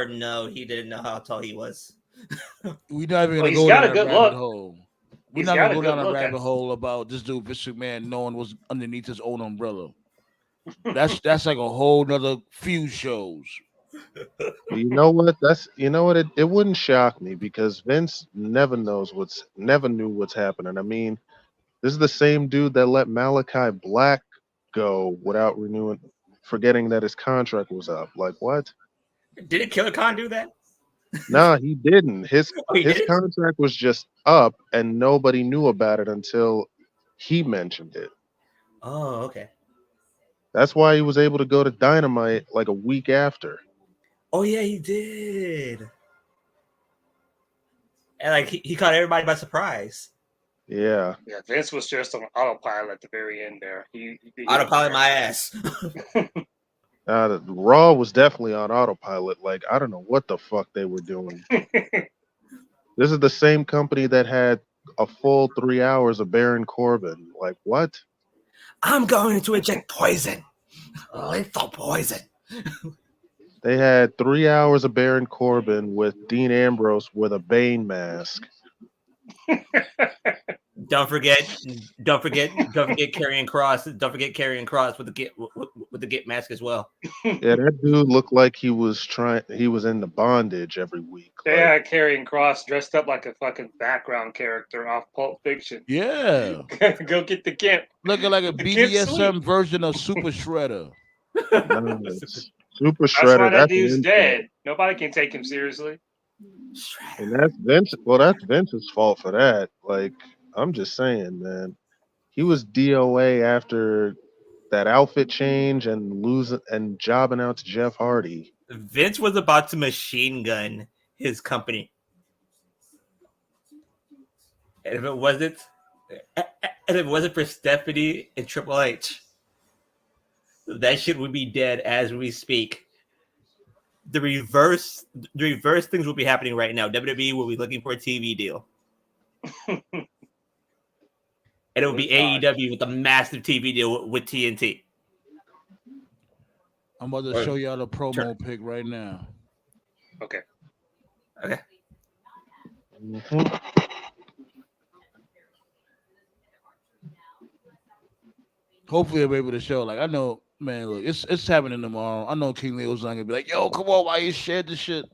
no, he didn't know how tall he was. We're not even gonna go down that rabbit hole. We're not gonna go down a rabbit hole about this dude Vince McMahon knowing what's underneath his own umbrella. That's like a whole nother few shows. You know what? It wouldn't shock me because Vince never knew what's happening. I mean, this is the same dude that let Malachi Black go without forgetting that his contract was up. Like what? Didn't Killer Khan do that? No, he didn't. His contract was just up, and nobody knew about it until he mentioned it. Oh, okay. That's why he was able to go to Dynamite like a week after. Oh yeah, he did. And like he caught everybody by surprise. Yeah. Yeah, Vince was just on autopilot at the very end there. He autopilot my ass. Raw was definitely on autopilot. Like, I don't know what the fuck they were doing. This is the same company that had a full 3 hours of Baron Corbin. Like what? I'm going to inject poison. Lethal poison. They had 3 hours of Baron Corbin with Dean Ambrose with a Bane mask. Don't forget Karrion Cross. Don't forget Karrion Cross with the Get mask as well. Yeah, that dude looked like he was in the bondage every week. They had Karrion Cross dressed up like a fucking background character off Pulp Fiction. Yeah. Go get the Gimp. Looking like a BDSM version of Super Shredder. Super That's Shredder. why that dude's dead. Nobody can take him seriously. And that's Vince. Well, that's Vince's fault for that. Like, I'm just saying, man. He was DOA after that outfit change and jobbing out to Jeff Hardy. Vince was about to machine gun his company. And if it wasn't for Stephanie and Triple H, that shit would be dead as we speak. The reverse things will be happening right now. WWE will be looking for a TV deal. And it will be AEW with a massive TV deal with TNT. I'm about to show y'all the promo pic right now. Okay. Mm-hmm. Hopefully, I'll be able to show. Like, I know, man, look, it's happening tomorrow. I know King Leo's not gonna be like, yo, come on, why you shared this shit?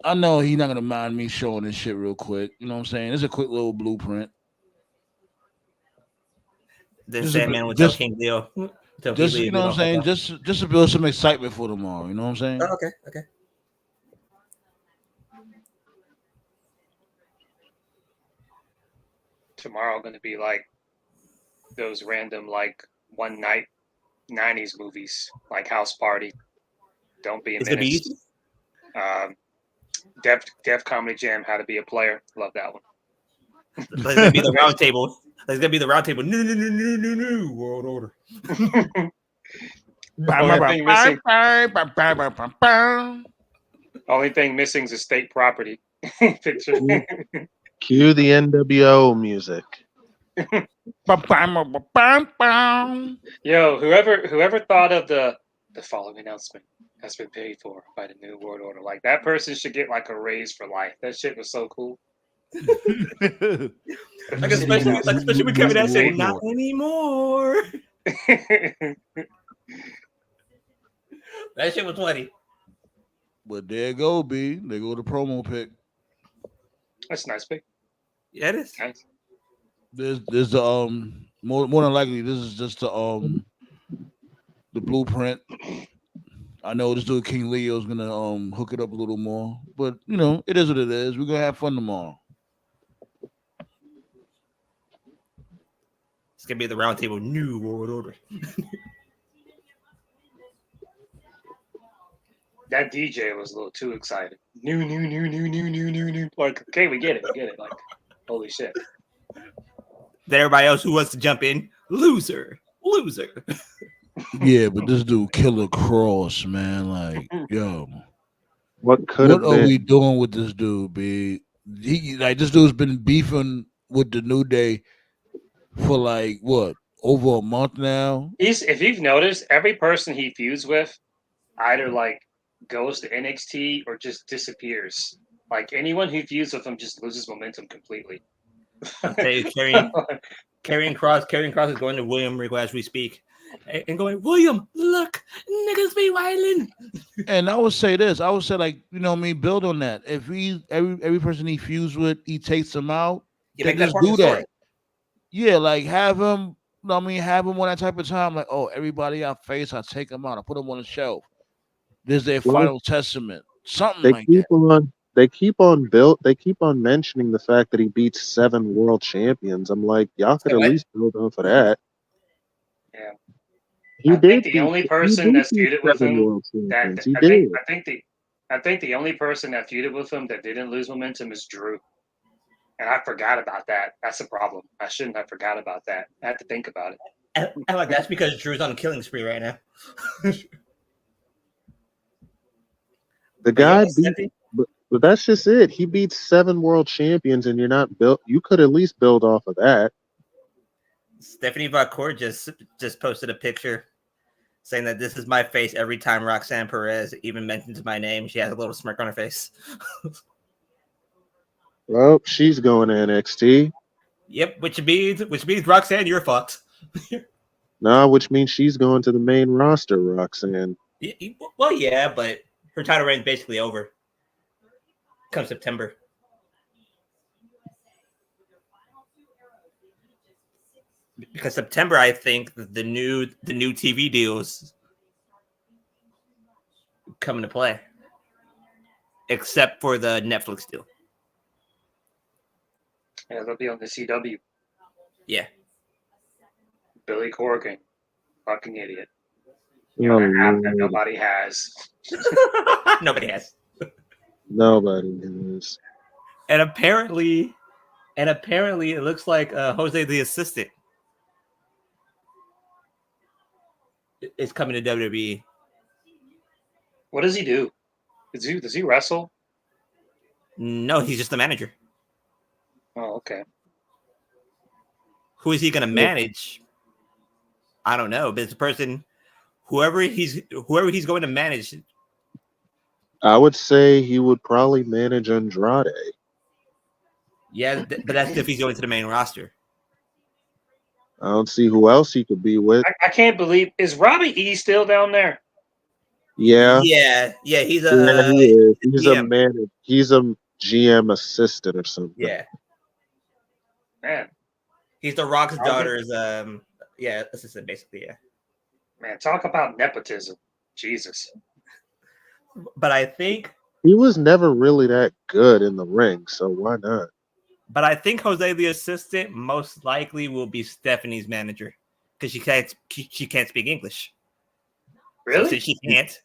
I know he's not gonna mind me showing this shit real quick. You know what I'm saying? It's a quick little blueprint. The Sandman will tell King Leo. Just, you know what I'm saying? Just to build some excitement for tomorrow. You know what I'm saying? Oh, okay. Tomorrow going to be like those random like one night 90s movies like House Party, Don't Be a Menace, Def Comedy Jam, How to Be a Player. Love that one. That's gonna be the Roundtable. That's gonna be the Roundtable. No, World Order. Only thing missing is a state property picture. Cue the NWO music. Yo, whoever thought of the following announcement has been paid for by the New World Order. Like, that person should get like a raise for life. That shit was so cool. like especially when Kevin Nash saying not anymore. That shit was funny. But there go B. There go the promo pic. That's a nice pic. Yeah, it is. Nice. There's the more than likely this is just the blueprint. I know this dude King Leo's gonna hook it up a little more, but you know it is what it is. We're gonna have fun tomorrow. It's gonna be the Roundtable New World Order. That DJ was a little too excited. New. Like, okay, we get it. Like, holy shit. Then everybody else who wants to jump in, loser. Yeah, but this dude Killer Cross, man, like, yo, what are we doing with this dude, B? This dude's been beefing with the New Day for like what, over a month now. If you've noticed, every person he feuds with either like goes to NXT or just disappears. Like, anyone who feuds with him just loses momentum completely. Karrion Cross is going to William Regal as we speak. And going, William, look, niggas be wildin'. And I would say this. I would say, like, you know me, build on that. If every person he fused with, he takes them out, then just do that. Yeah, like have him, have him on that type of time. Like, oh, everybody I face, I take them out. I put them on the shelf. This is their final testament. Something like that. They keep on mentioning the fact that he beats 7 world champions. I'm like, y'all could at least build on for that. Yeah. I think the only person that's feuded with him I think the only person that feuded with him that didn't lose momentum is Drew. And I forgot about that. That's a problem. I shouldn't have forgot about that. I had to think about it. And like, that's because Drew's on a killing spree right now. The guy But that's just it. He beats 7 world champions, and you're not built. You could at least build off of that. Stephanie Valcourt just posted a picture saying that this is my face every time Roxanne Perez even mentions my name. She has a little smirk on her face. Well, she's going to NXT. Yep, which means Roxanne, you're fucked. Nah, which means she's going to the main roster, Roxanne. Well, yeah, but her title reign's basically over. Come September. Because September, I think the new TV deals come into play, except for the Netflix deal. Yeah, they'll be on the CW. Yeah. Billy Corgan, fucking idiot. Oh, An app that Lord. nobody has. Nobody has. Nobody is. And apparently, it looks like Jose the assistant is coming to WWE. What does he do? Does he wrestle? No, he's just the manager. Oh, okay. Who is he going to manage? I don't know, but it's a person, whoever he's going to manage. I would say he would probably manage Andrade. Yeah, but that's if he's going to the main roster. I don't see who else he could be with. I can't believe, is Robbie E still down there? Yeah. Yeah, he's a Yeah, he is. He's a GM. manager. He's a GM assistant or something. Yeah, Man, he's the Rock's Robbie? daughter's assistant, basically. Yeah, man, talk about nepotism. Jesus. but I think He was never really that good in the ring, so why not? Jose the assistant most likely will be Stephanie's manager because she can't speak English. Really? So since she can't.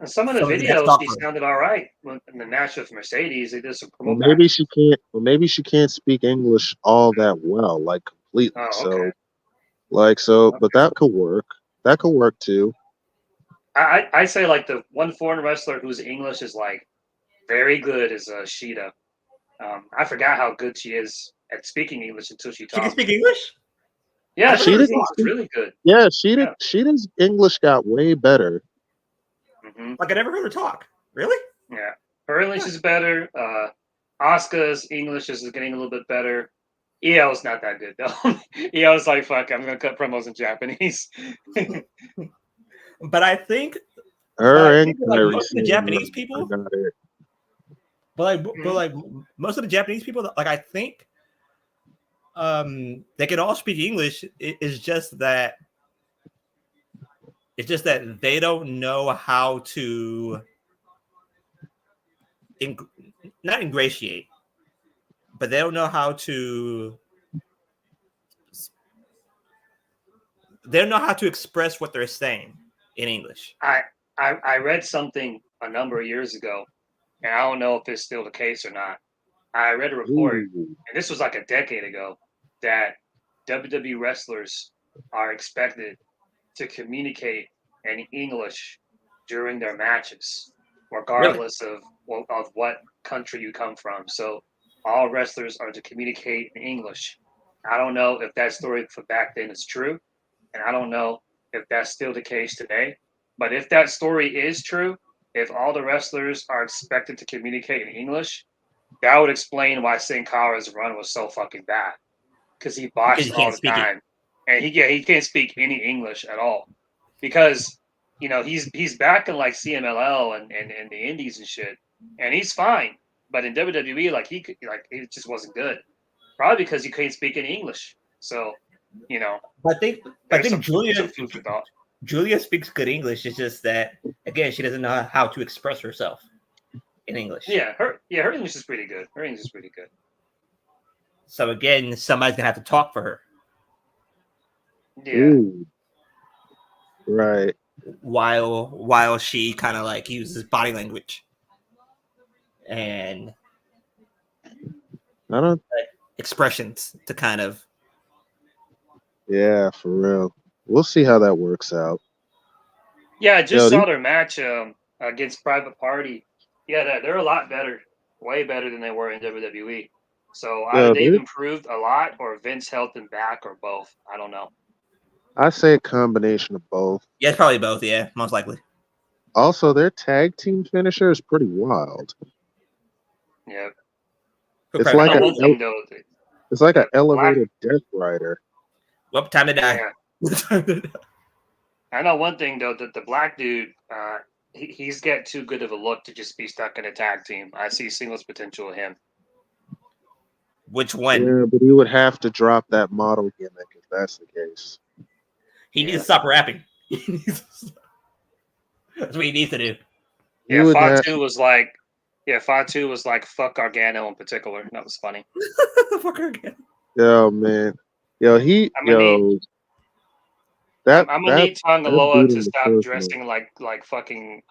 And some of the Somebody has videos, talked she for her. sounded all right. In the match with Mercedes, they did some Well, promo. maybe she can't. Well, maybe she can't speak English all that well, like completely. Oh, okay. But that could work. That could work too. I say like the one foreign wrestler whose English is like very good is Sheeta. I forgot how good she is at speaking English until she She can talks. speak English? Yeah, She her doesn't English is speak- really good. Yeah, Yeah. Sheeta's English got way better. Hmm. Like I never heard her talk. Really? Yeah, her English is better. Asuka's English is getting a little bit better. EL's not that good though. EL's like, fuck, I'm gonna cut promos in Japanese. But I think Her and think like Kyrie most of the Sane Japanese are people- got it. But most of the Japanese people, like I think, they can all speak English. It's just that they don't know how to not ingratiate, but they don't know how to. They don't know how to express what they're saying in English. I read something a number of years ago, and I don't know if it's still the case or not. I read a report, Ooh. and this was like a decade ago, that WWE wrestlers are expected to communicate in English during their matches, regardless of what country you come from. So all wrestlers are to communicate in English. I don't know if that story from back then is true, and I don't know if that's still the case today. But if that story is true, if all the wrestlers are expected to communicate in English, that would explain why Sin Cara's run was so fucking bad. Because he botched Because he all can't the speak it. time. And he can't speak any English at all. Because, he's back in like CMLL and the indies and shit. And he's fine. But in WWE, it just wasn't good. Probably because he couldn't speak any English. So, I think some Julia food for thought. Julia speaks good English. It's just that again, she doesn't know how to express herself in English. Her English is pretty good. Her English is pretty good. So again, somebody's gonna have to talk for her. Yeah. Ooh. Right. While she kind of like uses body language and I don't. expressions to kind of. Yeah, for real. We'll see how that works out. Yeah, I just Yo, saw their match against Private Party. Yeah, they're a lot better, way better than they were in WWE. So either Yeah, they've improved a lot, or Vince held them back, or both. I don't know. I say a combination of both. Yeah, it's probably both. Yeah, most likely. Also, their tag team finisher is pretty wild. Yeah. It's Probably- like I know a one thing though. it's like an the elevated Death Rider. Well, time to die. Yeah. I know one thing though, that the black dude, he's got too good of a look to just be stuck in a tag team. I see singles potential in him. Which one? Yeah, but he would have to drop that model gimmick if that's the case. He needs to stop rapping. That's what he needs to do. He Yeah, would have- Fatu was like, Fatu was like, fuck Gargano in particular. That was funny. Fuck her again. Yo, man. Yo, he I'm gonna that I'm gonna that need Tonga that Loa dude to in the stop first dressing like fucking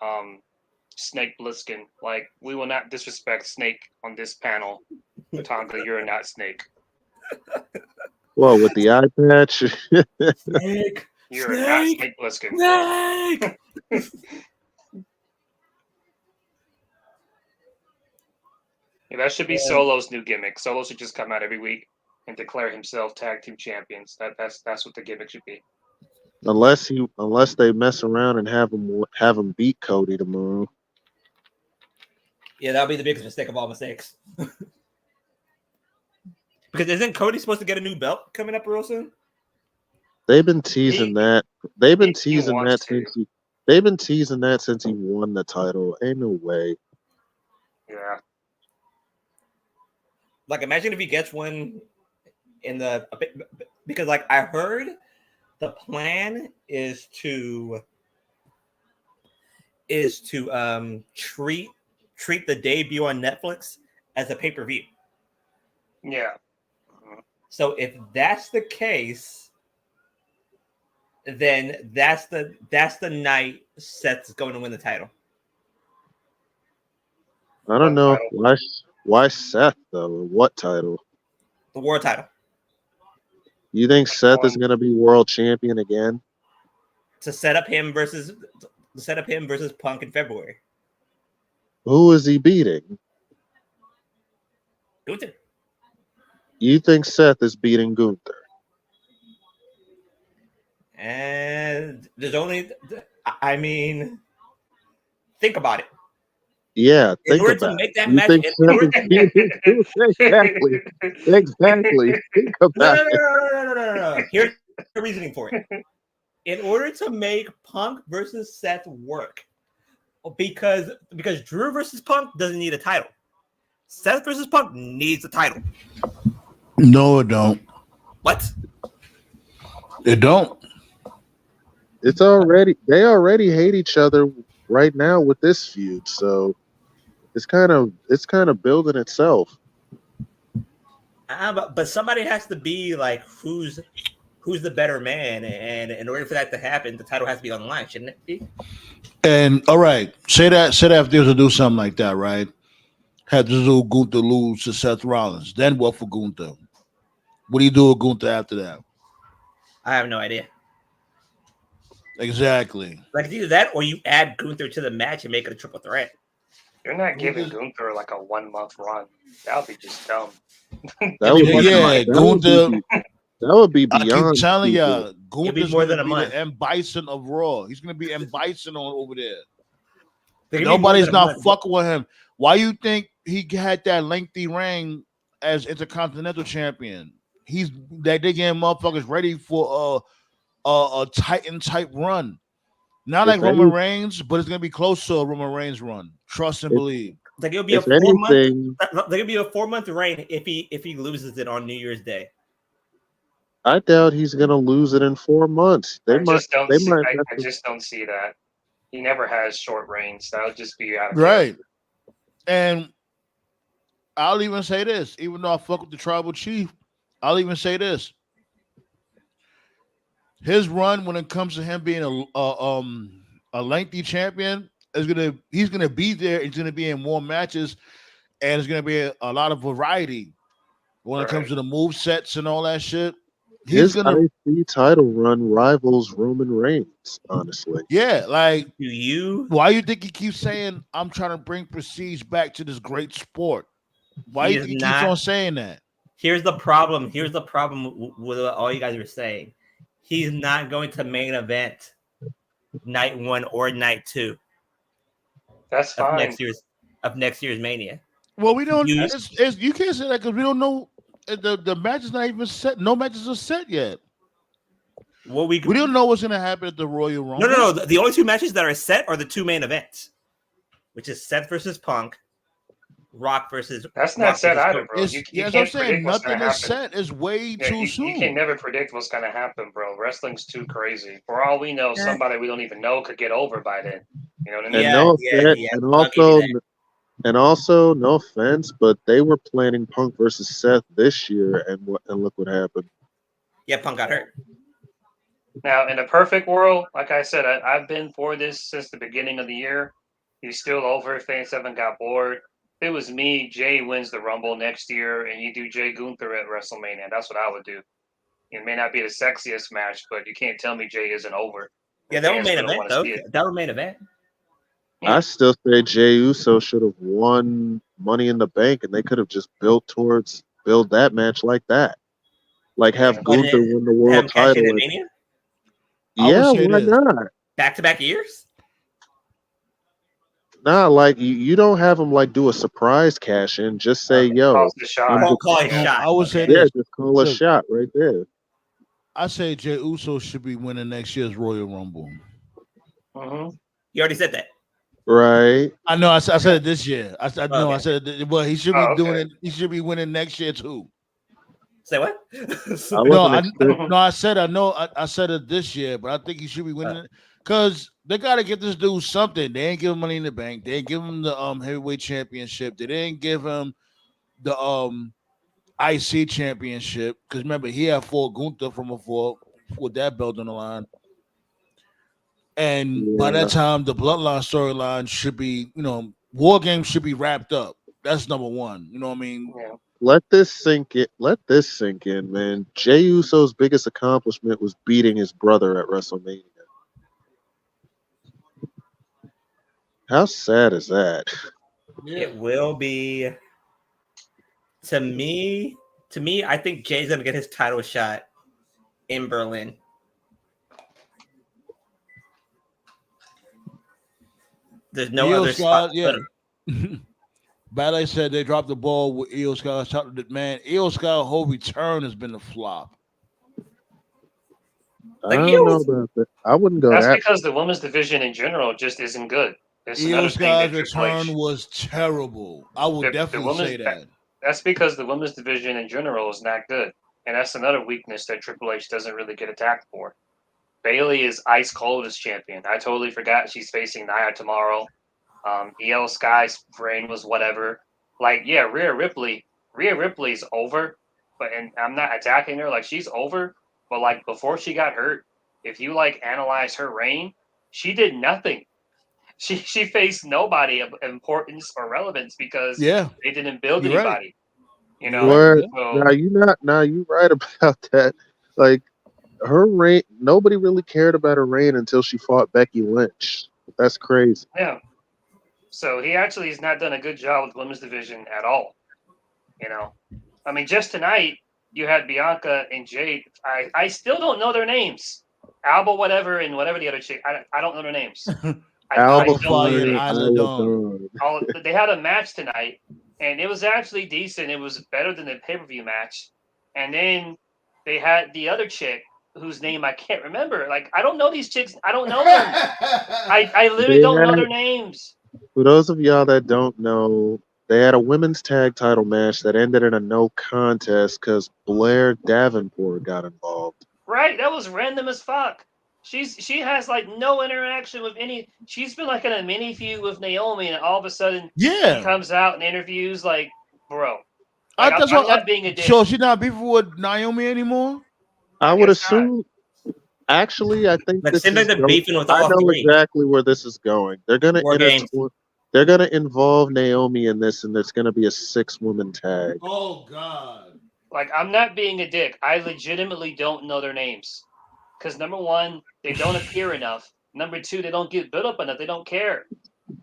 Snake Plissken. Like, we will not disrespect Snake on this panel. Tonga, you're not Snake. Well, with the eye patch. Snake. You're not Snake Plissken. Snake. Yeah, that should be Solo's new gimmick. Solo should just come out every week and declare himself tag team champions. That's what the gimmick should be. unless they mess around and have him beat Cody tomorrow. Yeah, that'll be the biggest mistake of all mistakes. Because isn't Cody supposed to get a new belt coming up real soon? They've been teasing that. They've been he teasing that wants to. since he won the title. Ain't no way. Yeah. Like, imagine if he gets one in the, because like I heard the plan is to treat the debut on Netflix as a pay-per-view. Yeah. So if that's the case, then that's the night Seth's going to win the title. I don't know why Seth though. What title? The world title. You think Seth is gonna be world champion again? To set up him versus Punk in February. Who is he beating? Gunther. You think Seth is beating Gunther? And there's only, I mean, think about it. Yeah, In think order about to make it. that You match, think Seth is beating Gunther? Exactly. Think about it. No. Here's the reasoning for it. In order to make Punk versus Seth work, because Drew versus Punk doesn't need a title. Seth versus Punk needs a title. No, it don't. What? It don't. They already hate each other right now with this feud, so it's kind of building itself. But somebody has to be like, who's the better man, and in order for that to happen, the title has to be on the line, shouldn't it be? And all right, say that if they was to do something like that, right? Had to do Gunther lose to Seth Rollins. Then what for Gunther? What do you do with Gunther after that? I have no idea. Exactly. Like, it's either that or you add Gunther to the match and make it a triple threat. You're not giving Gunther like a 1 month run. That would be just dumb. That would be I beyond. keep telling stupid. y'all, Gunther's more going than to a be month. the M. Bison of Raw. He's going to be M. Bison on over there. They give me Nobody's more than a not month. fucking with him. Why you think he had that lengthy reign as Intercontinental Champion? They getting motherfuckers ready for a Titan type run. Not like Roman Reigns, but it's gonna be close to a Roman Reigns run. Trust and believe. Like, it'll be If a 4 anything, month. There could be a 4 month reign if he loses it on New Year's Day. I doubt he's gonna lose it in 4 months. I just don't see that. He never has short reigns. That would just be out of Right. And I'll even say this, even though I fuck with the tribal chief, I'll even say this. His run when it comes to him being a lengthy champion he's gonna be there. He's gonna be in more matches, and it's gonna be a lot of variety when it comes to the move sets and all that shit. His IC title run rivals Roman Reigns, honestly. Yeah, like Do you? why you think he keeps saying I'm trying to bring prestige back to this great sport? Why He you is think he keeps on not- saying that? Here's the problem. Here's the problem with what all you guys are saying. He's not going to main event night 1 or night 2 That's of fine. next year's Mania. Well, we don't. You- You can't say that because we don't know. The match is not even set. No matches are set yet. Well, we don't know what's going to happen at the Royal Rumble. No. The only 2 matches that are set are the 2 main events, which is Seth versus Punk, Rock versus. That's not Rock set versus either, Cody. bro. You Yes, I'm can't saying predict what's nothing gonna is happen. set. It's way Yeah, too soon. You can never predict what's gonna happen, bro. Wrestling's too crazy. For all we know, somebody we don't even know could get over by then. You know what I mean? And also, no offense, but they were planning Punk versus Seth this year, and look what happened. Yeah, Punk got hurt. Now, in a perfect world, like I said, I've been for this since the beginning of the year. He's still over. Fans haven't got bored. If it was me, Jay wins the Rumble next year, and you do Jay Gunther at WrestleMania. That's what I would do. It may not be the sexiest match, but you can't tell me Jay isn't over. Yeah, that would Fans main really event wanna though. see it. That would main event. I still say Jey Uso should have won Money in the Bank, and they could have just build that match like that. Like have Gunther win the world title. Mania? Yeah, why not? Back-to-back years? Nah, like you don't have him like do a surprise cash in. Just say, "Yo, Call a shot. I would say yeah, this. just call a Look, shot right there." I say Jey Uso should be winning next year's Royal Rumble. You already said that. Right. I know. I said it this year. I said it. Well, he should be Oh, doing okay. it. He should be winning next year too. Say what? I said I know. I said it this year, but I think he should be winning it because they got to get this dude something. They ain't give him Money in the Bank. They ain't give him the heavyweight championship. They didn't give him the IC championship because remember he had fought Gunther from before with that belt on the line. And by that time, the Bloodline storyline should be, War Games should be wrapped up. That's number one. You know what I mean? Yeah. Let this sink in, man. Jey Uso's biggest accomplishment was beating his brother at WrestleMania. How sad is that? It will be. To me, I think Jay's gonna get his title shot in Berlin. There's no other spot. Yeah. Ballet said they dropped the ball with Io Sky. Man, Io Sky's whole return has been a flop. I don't know about that. I wouldn't go That's that. because the women's division in general just isn't good. It's Io another thing that Sky's Triple H- return was terrible. I will definitely say that. That's because the women's division in general is not good. And that's another weakness that Triple H doesn't really get attacked for. Bayley is ice cold as champion. I totally forgot she's facing Nia tomorrow. Io Sky's reign was whatever. Like, yeah, Rhea Ripley's over, and I'm not attacking her. Like, she's over, but like before she got hurt, if you like analyze her reign, she did nothing. She faced nobody of importance or relevance because they didn't build anybody. Right. You know, Now you right about that. Like her reign, nobody really cared about her reign until she fought Becky Lynch. That's crazy. Yeah. So he actually has not done a good job with the women's division at all. You know, I mean, just tonight you had Bianca and Jade. I still don't know their names. Alba, whatever, and whatever the other chick. I don't know their names. Alba Fire and Isla Dawn. They had a match tonight, and it was actually decent. It was better than the pay-per-view match. And then they had the other chick whose name I can't remember. Like, I don't know these chicks. I don't know them. I literally don't know their names. For those of y'all that don't know, they had a women's tag title match that ended in a no contest because Blair Davenport got involved. Right, that was random as fuck. She has like no interaction with any. She's been like in a mini feud with Naomi, and all of a sudden, she comes out and interviews. Like, bro, like, I'm not being a dick. So she's not beefing with Naomi anymore. I would assume. Actually, I think But seems like they're beefing with all I know three. exactly where this is going. They're gonna they're gonna involve Naomi in this, and there's gonna be a 6-woman tag. Oh God! Like, I'm not being a dick. I legitimately don't know their names. Because number one, they don't appear enough. Number two, they don't get built up enough. They don't care.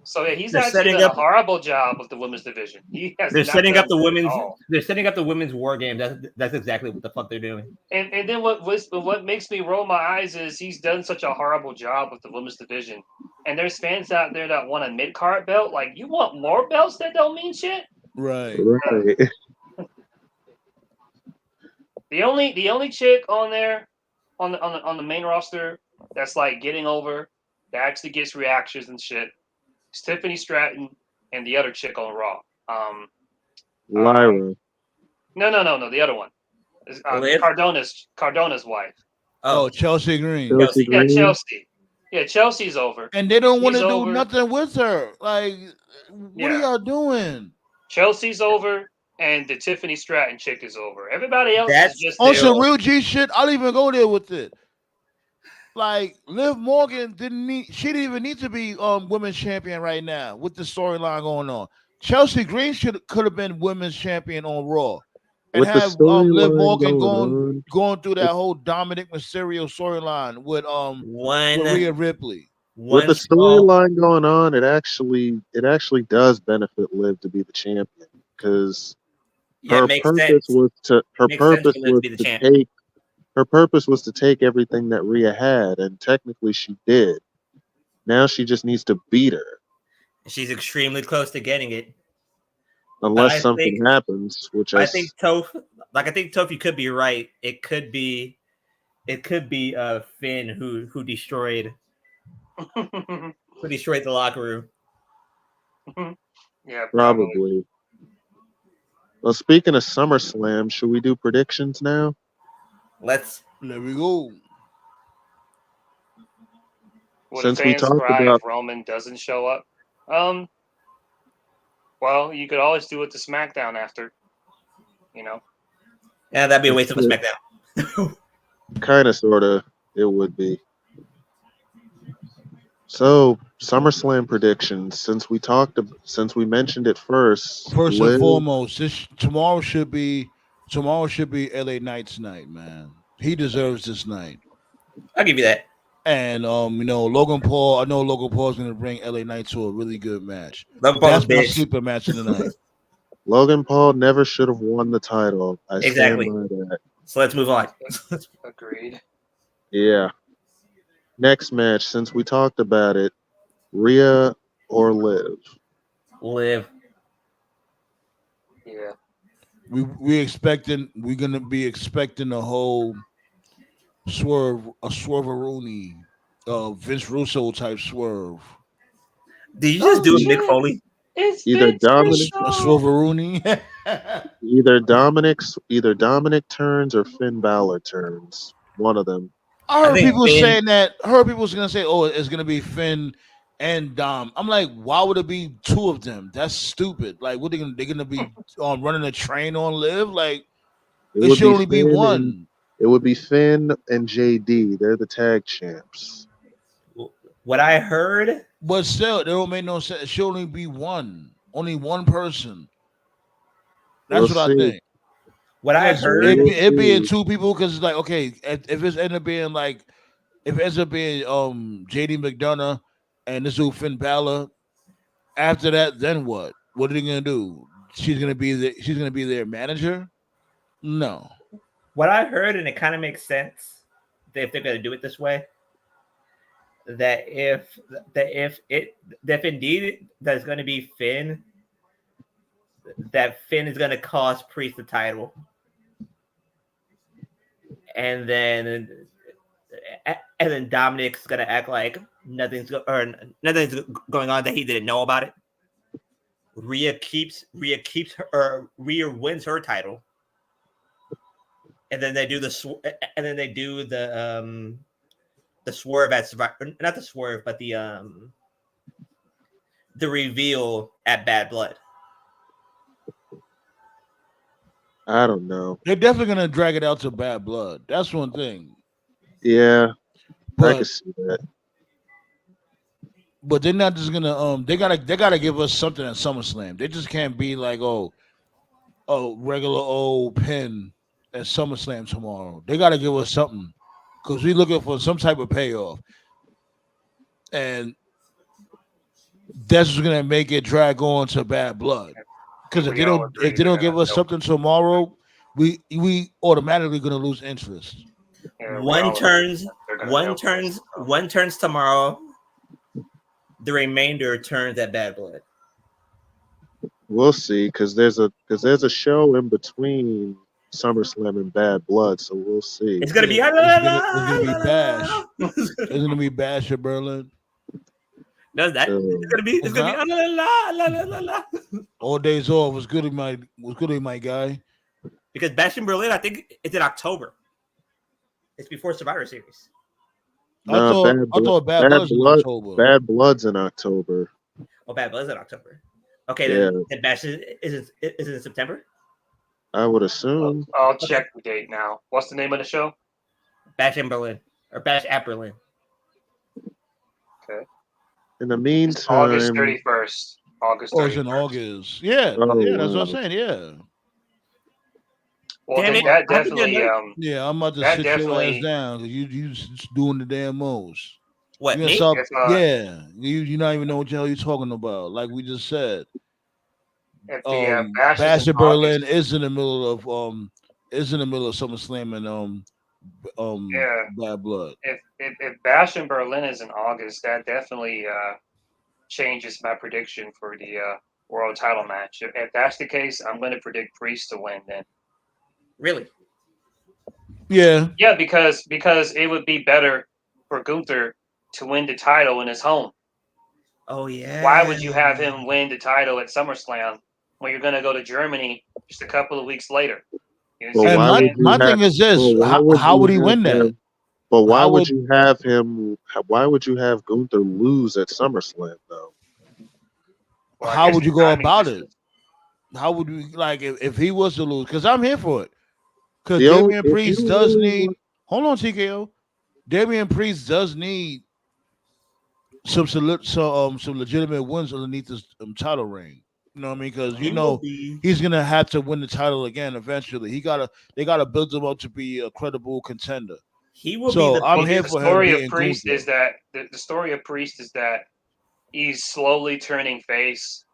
So yeah, he's They're actually setting done a up- horrible job with the women's division. He has They're not setting done up the good at women's. all. They're setting up the women's war game. That's exactly what the fuck they're doing. And then what makes me roll my eyes is he's done such a horrible job with the women's division. And there's fans out there that want a mid card belt. Like, you want more belts that don't mean shit? Right. Right. The only chick on there on the main roster that's like getting over, that actually gets reactions and shit, is Tiffany Stratton and the other chick on Raw. Lyra. No, the other one. Is, Liv? Cardona's wife. Oh, Chelsea Green. Chelsea Yeah, Green. Chelsea. Yeah, Chelsea's over. And they don't want to She's do over. nothing with her. Like, what are Yeah. y'all doing? Chelsea's over, and the Tiffany Stratton chick is over. Everybody else That's is just On there. some real G shit, I'll even go there with it. Like, Liv Morgan she didn't even need to be women's champion right now with the storyline going on. Chelsea Green could have been women's champion on Raw. And With the have Liv storyline Morgan going going through that whole Dominic Mysterio storyline with Rhea Ripley. With the storyline going on, it actually does benefit Liv to be the champion because her purpose was to take everything that Rhea had, and technically she did. Now she just needs to beat her. She's extremely close to getting it. Unless something happens, which I think Toph, you could be right. It could be Finn who destroyed the locker room. Yeah, probably. Well, speaking of SummerSlam, should we do predictions now? There we go. Would Since we fans talked cry about if Roman doesn't show up? Well, you could always do it to SmackDown after, you know. Yeah, that'd be a waste of a SmackDown. Kind of, sort of, it would be. So, SummerSlam predictions. Since we mentioned it first. First and foremost, tomorrow should be LA Knight's night, man. He deserves this night. I'll give you that. And Logan Paul. I know Logan Paul is going to bring LA Knight to a really good match. That's my sleeper match of the night. Logan Paul never should have won the title. I stand by that. So let's move on. Agreed. Yeah. Next match, since we talked about it, Rhea or Liv? Liv. Yeah. We're gonna be expecting a whole swerve-a-rooney, Vince Russo type swerve. Did you just do a Mick Foley? Either Dominic a swerve-a-rooney. either Dominic turns or Finn Balor turns. One of them. I heard people saying that. I heard people was gonna say, "Oh, it's gonna be Finn and Dom." I'm like, why would it be two of them? That's stupid. Like, what they're gonna be running a train on Liv? Like, it should only be one. It would be Finn and JD. They're the tag champs. What I heard, but still, it don't make no sense. It should only be one. Only one person. That's what I think. What I heard, it being two people, because it's like, okay, if it's end up being like, if it ends up being JD McDonough and this dude Finn Balor, after that, then what? What are they gonna do? She's gonna be their manager? No. What I heard, and it kind of makes sense if they're gonna do it this way. That if indeed that's gonna be Finn, that Finn is gonna cost Priest the title. And then Dominic's gonna act like nothing's going on, that he didn't know about it. Rhea wins her title, and then they do the swerve at Survivor, not the swerve, but the reveal at Bad Blood. I don't know. They're definitely gonna drag it out to Bad Blood. That's one thing. Yeah, but, I can see that. But they're not just gonna they gotta give us something at SummerSlam. They just can't be like regular old Penn at SummerSlam tomorrow. They got to give us something because we're looking for some type of payoff, and that's what's gonna make it drag on to Bad Blood. Because if We all agree they they're don't give gonna us milk. something tomorrow, we automatically gonna lose interest. Yeah, we One all turns, agree they're gonna one milk turns, us, so. one turns tomorrow. The remainder turns at Bad Blood. We'll see, because there's a show in between SummerSlam and Bad Blood, so we'll see. It's gonna be It's gonna be Bash. It's gonna be Bash in Berlin. No, that it's gonna be It's not? la. All days off was good, my guy. Because Bash in Berlin, I think it's in October. It's before Survivor Series. I thought Bad Blood's in October. Bad Blood's in October. Oh, Bad Blood's in October. Okay, Yeah. then Bash is it in September? I would assume. I'll check the date now. What's the name of the show? Bash in Berlin or Bash at Berlin. Okay. In the meantime, August 31st. August 31st. Oh, it's in August. Yeah, Oh, yeah, that's what I'm wow. saying. Yeah. Well, Damn then it. that How could you definitely Yeah, I'm about to That sit your ass definitely- down because you just doing the damn most. What, You gonna me? stop- If, yeah, you not even know what the hell you're talking about. Like we just said, if the Bash Bash is in in Berlin August, is in the middle of SummerSlam and Yeah. Bad Blood. if Bash in Berlin is in August, that definitely changes my prediction for the world title match. If that's the case, I'm going to predict Priest to win then. Really? Yeah, Yeah, because it would be better for Gunther to win the title in his home. Oh yeah. Why would you have him win the title at SummerSlam when you're going to go to Germany just a couple of weeks later? You Well, see and what I'm why saying? my thing is this: well, how would he win that? But why How would would- you have him? Why would you have Gunther lose at SummerSlam though? Well, I How guess would you the go timing about just- it? How would you like if he was to lose? Because I'm here for it. Because The only- Damian if Priest you does really need. want- Hold on, TKO. Damian Priest does need some legitimate wins underneath this title reign. You know what I mean? Because He will be- he's gonna have to win the title again eventually. They gotta build him up to be a credible contender. He will So be the I'm biggest- here the for him story beating of Priest Gunther. is that the story of Priest is that he's slowly turning face.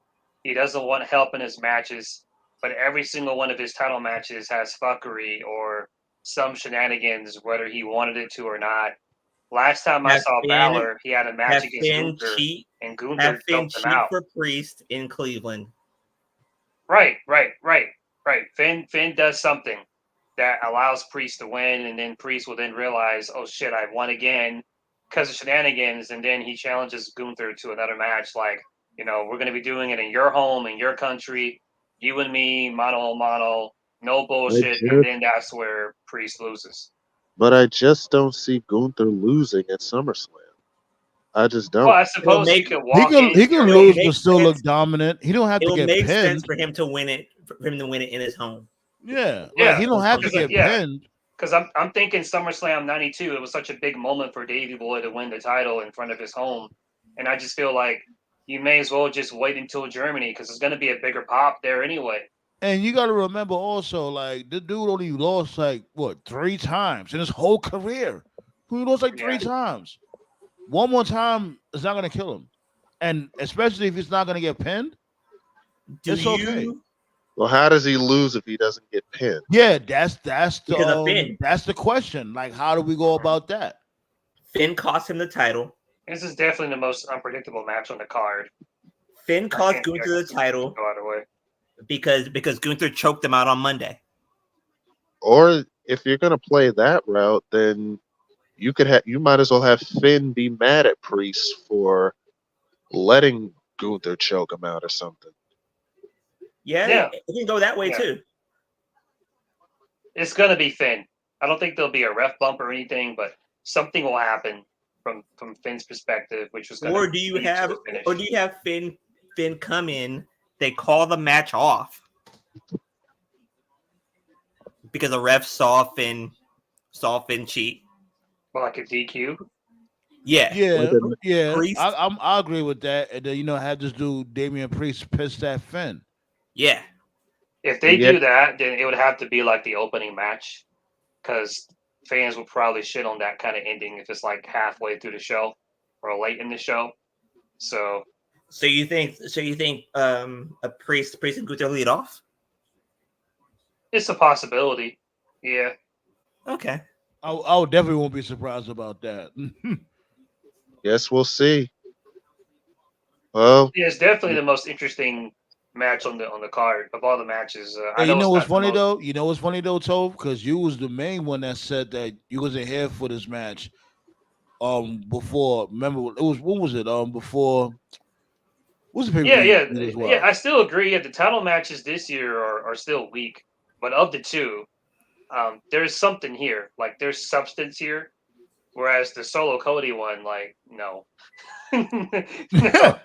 He doesn't want help in his matches, but every single one of his title matches has fuckery or some shenanigans, whether he wanted it to or not. Last time I Have saw Finn- Balor, he had a match Have against Finn Gunther, cheat. and Gunther Have Finn choked him cheat out. for Priest in Cleveland. Right. Finn does something that allows Priest to win, and then Priest will then realize, oh shit, I won again because of shenanigans, and then he challenges Gunther to another match. Like, we're going to be doing it in your home, in your country, you and me, mano a mano, no bullshit, and then that's where Priest loses. But I just don't see Gunther losing at SummerSlam. I just don't. Well, I suppose he make- could walk in. He can It'll lose make but still look sense. dominant. He don't have It to will get make pinned. sense for him to win it. For him to win it in his home. Yeah, Yeah, like, he don't have to because, get pinned. Because I'm thinking SummerSlam '92, it was such a big moment for Davey Boy to win the title in front of his home, and I just feel like you may as well just wait until Germany because it's going to be a bigger pop there anyway. And you got to remember also, like, the dude only lost like 3 times in his whole career. He lost like 3 times. One more time is not going to kill him, and especially if he's not going to get pinned. It's okay. Well, how does he lose if he doesn't get pinned? Yeah, that's Because of Finn. the question. Like, how do we go about that? Finn cost him the title. This is definitely the most unpredictable match on the card. Finn I cost can't Gunther expect the it to title go either way. because Gunther choked him out on Monday. Or if you're gonna play that route, then you might as well have Finn be mad at Priest for letting Gunther choke him out or something. Yeah. It can go that way Yeah. too. It's going to be Finn. I don't think there'll be a ref bump or anything, but something will happen from Finn's perspective, which was going Or do you have Finn come in? They call the match off because the ref saw Finn cheat. Well, like a DQ. Yeah. Priest. I agree with that. And then have this dude Damian Priest pissed at Finn. Yeah. If they do that, then it would have to be like the opening match, because fans would probably shit on that kind of ending if it's like halfway through the show or late in the show. So you think a Priest and Gunther lead off? it's a possibility. Yeah. Okay. I definitely won't be surprised about that. Yes, we'll see. Well, Yeah, it's definitely the most interesting match on the card of all the matches. I Hey, you know it's what's not the funny most- though? You know what's funny though, Tove? Because you was the main one that said that you wasn't here for this match. Before, remember it was what was it? Before, what's the paper? Yeah. I still agree. The title matches this year are still weak, but of the two, there's something here. Like there's substance here. Whereas the solo Cody one, like, no. No,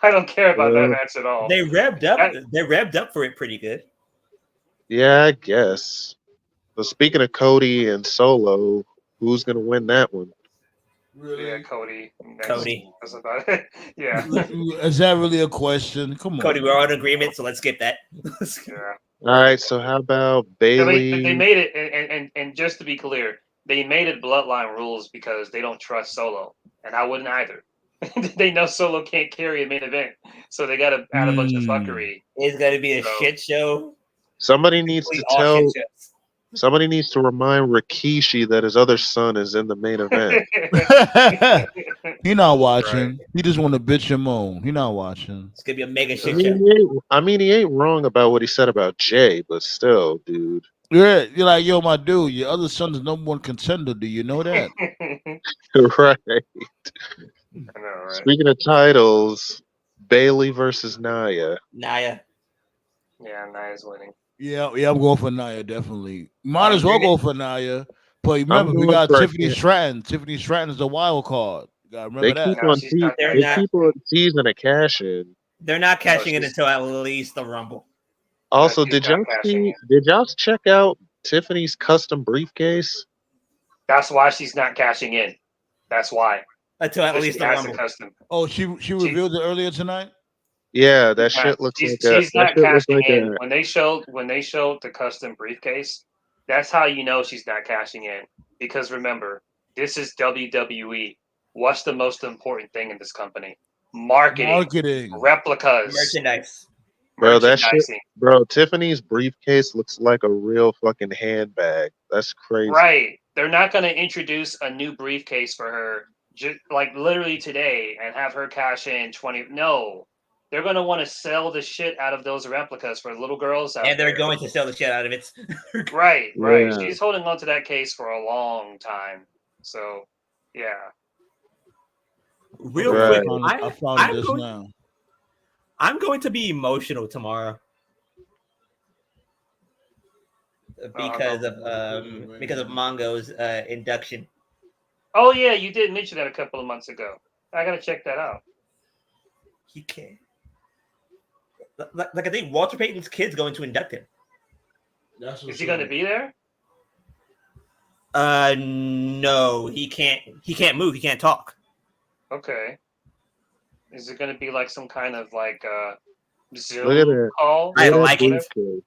I don't care about that match at all. They revved up. They revved up for it pretty good. yeah, I guess. But speaking of Cody and Solo, who's gonna win that one? Yeah, Cody. Cody. That's about it. Yeah. Is that really a question? Come on, Cody, we're all in agreement, so let's skip that. Yeah. All right, so how about I Bailey? mean, they made it, and just to be clear, they made it Bloodline Rules because they don't trust Solo, and I wouldn't either. They know Solo can't carry a main event, so they got to add a bunch of fuckery. It's got to be a shit show. Somebody needs to All tell. shit shows. Somebody needs to remind Rikishi that his other son is in the main event. he not watching. He just want to bitch and moan. He not watching. It's gonna be a mega I shit mean, show. he ain't wrong about what he said about Jay, but still, dude. Yeah, you're like, yo, my dude, your other son's number one contender. Do you know that? Right. I know, right? Speaking of titles, Bailey versus Nia. Nia. Yeah, Nia's winning. Yeah, I'm going for Nia, definitely. Might as well go for Nia. But remember, we going got for Tiffany it. Stratton. Tiffany Stratton is the wild card. You gotta remember They that. keep on teasing a cash in. They're not cashing in until at least the Rumble. Also, she's did not y'all cashing see? Did y'all check out Tiffany's custom briefcase? That's why she's not cashing in. That's why. Until at Because least she the has Rumble. custom. Oh, she revealed it earlier tonight. Yeah, that shit looks she's, like a. she's not That shit looks cashing like in. a. When they showed the custom briefcase, that's how you know she's not cashing in. Because remember, this is WWE. What's the most important thing in this company? Marketing. Replicas. Merchandise. Bro, that shit, Merchandising. bro. Tiffany's briefcase looks like a real fucking handbag. That's crazy. Right. They're not going to introduce a new briefcase for her, like literally today, and have her cash in 20. No. They're going to want to sell the shit out of those replicas for little girls out And they're there. going to sell the shit out of it. Right. Yeah. She's holding on to that case for a long time. So, yeah. Real Right. quick, I found this now. I'm going to be emotional tomorrow because of Mongo's induction. Oh, yeah, you did mention that a couple of months ago. I got to check that out. He can't. Like I think Walter Payton's kid's going to induct him. Is he going to be there? No, he can't. He can't move. He can't talk. Okay. Is it going to be like some kind of like Zoom Look at that. call? I Look at like that it. briefcase.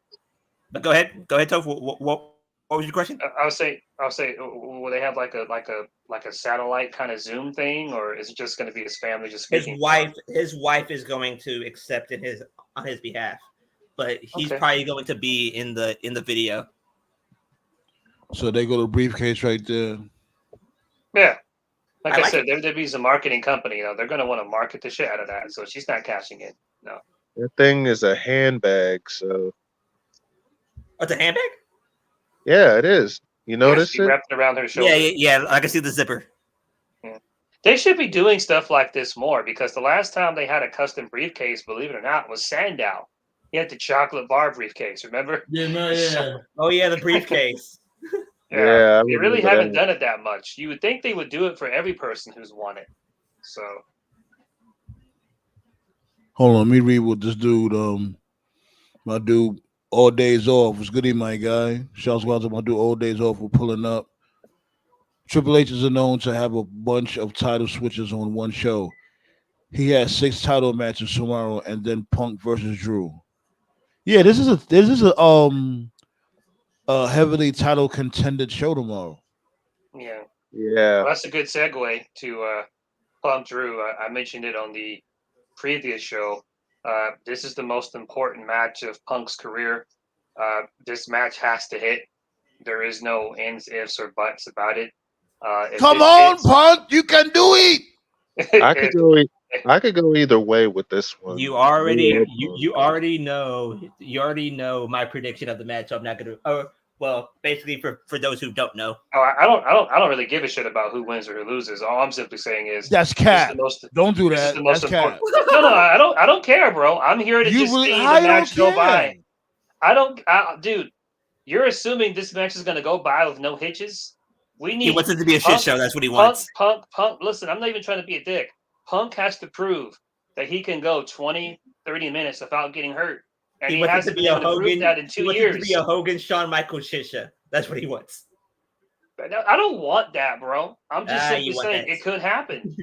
But go ahead, Toph. What was your question? I'll say, will they have like a satellite kind of Zoom thing, or is it just going to be his family just His speaking? wife is going to accept on his behalf, but he's Okay. probably going to be in the video. So they go to briefcase right there. Yeah. Like I I like said, WWE's a marketing company. They're going to want to market the shit out of that. So she's not cashing in. No. That thing is a handbag, so Oh, it's a handbag? yeah, it is. You notice She it? wrapped it around her shoulder. Yeah. I can see the zipper. They should be doing stuff like this more, because the last time they had a custom briefcase, believe it or not, was Sandow. He had the chocolate bar briefcase, remember? Yeah. Oh yeah, the briefcase. Yeah, I They really remember haven't that. done it that much. You would think they would do it for every person who's won it. So Hold on, let me read what this dude, my dude, All Days Off. What's good, my guy? Shouts out to my dude, All Days Off, for pulling up. Triple H is known to have a bunch of title switches on one show. He has 6 title matches tomorrow, and then Punk versus Drew. Yeah, this is a heavily title contended show tomorrow. Yeah. Yeah. Well, that's a good segue to Punk Drew. I mentioned it on the previous show. This is the most important match of Punk's career. This match has to hit. There is no ands, ifs, or buts about it. If Come this on, hits, Punk, you can do it. I could go either way with this one. You already know my prediction of the match. So I'm not gonna. Well, basically for those who don't know, I don't really give a shit about who wins or who loses. All I'm simply saying is That's cap. Don't do that. That's cap. No, I don't care, bro. I'm here to just see the match go by. Dude. You're assuming this match is going to go by with no hitches. He wants it to be a shit show. That's what he wants. Punk. Listen, I'm not even trying to be a dick. Punk has to prove that he can go 20, 30 minutes without getting hurt. And he hasn't been able to prove that in 2 years. He wants it to be a Hogan, Shawn Michaels shit show. That's what he wants. I don't want that, bro. I'm just simply saying it could happen.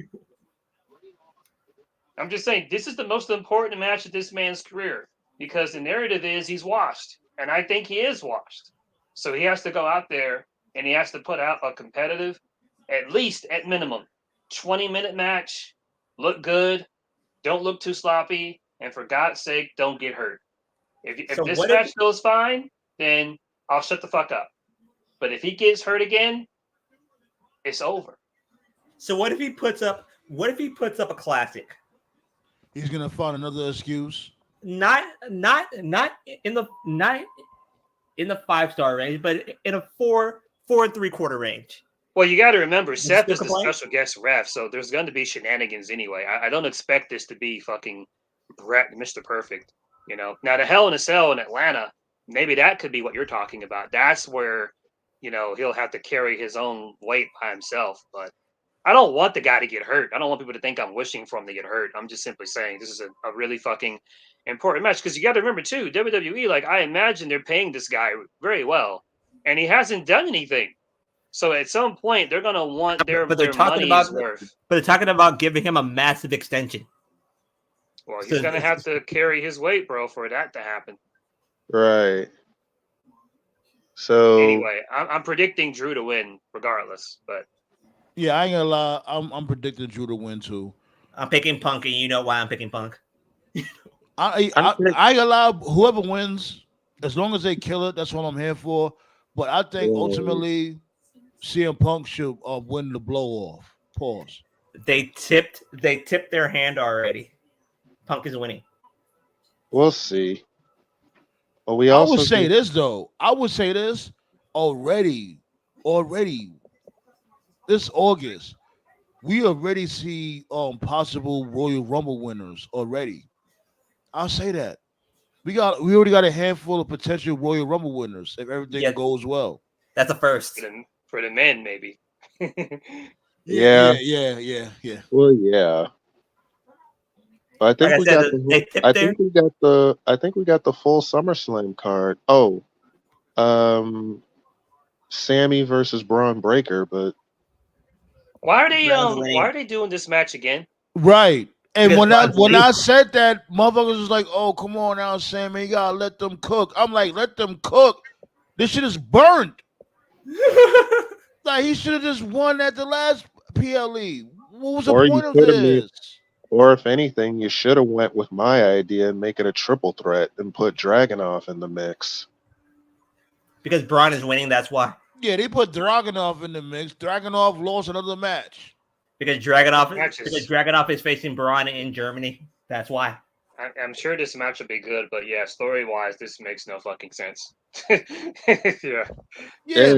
I'm just saying this is the most important match of this man's career because the narrative is he's washed. And I think he is washed. So he has to go out there and he has to put out a competitive, at least at minimum, 20-minute match. Look good. Don't look too sloppy. And for God's sake, don't get hurt. If this match goes fine, then I'll shut the fuck up. But if he gets hurt again, it's over. So what if he puts up a classic? He's gonna find another excuse. Not in the 5-star range, but in a 4 3/4 range. Well, you got to remember, Seth is the special guest ref, so there's going to be shenanigans anyway. I don't expect this to be fucking Brett, Mr. Perfect. You know, now the Hell in a Cell in Atlanta, maybe that could be what you're talking about. That's where, you know, he'll have to carry his own weight by himself. But I don't want the guy to get hurt. I don't want people to think I'm wishing for him to get hurt. I'm just simply saying this is a really fucking important match because you got to remember too, WWE, like I imagine they're paying this guy very well, and he hasn't done anything. So at some point they're gonna want their money's worth. But they're talking about giving him a massive extension. Well, he's gonna have to carry his weight, bro, for that to happen. Right. So anyway, I'm predicting Drew to win regardless, but. Yeah, I ain't gonna lie. I'm predicting Drew to win too. I'm picking Punk, and you know why I'm picking Punk. I ain't gonna lie. Whoever wins, as long as they kill it, that's what I'm here for. But I think ultimately, CM Punk should win the blow off. Pause. They tipped their hand already. Punk is winning. We'll see. But I would say this though. I would say this already. This August, we already see possible Royal Rumble winners already. I'll say that. We already got a handful of potential Royal Rumble winners if everything goes well. That's a first. For the men, maybe. Yeah. Well, yeah. But I think I think we got the full SummerSlam card. Oh. Sammy versus Braun Breaker, but why are they doing this match again? Right. And when I said that, motherfuckers was like, "Oh, come on now, Sammy, you gotta let them cook." I'm like, "Let them cook. This shit is burnt." Like he should have just won at the last PLE. What was the point of this? Or if anything, you should have went with my idea and make it a triple threat and put Dragunov in the mix. Because Braun is winning, that's why. Yeah, they put Dragunov in the mix. Dragunov lost another match. Because Dragunov is facing Braun in Germany. That's why. I'm sure this match will be good, but yeah, story-wise, this makes no fucking sense. Yeah,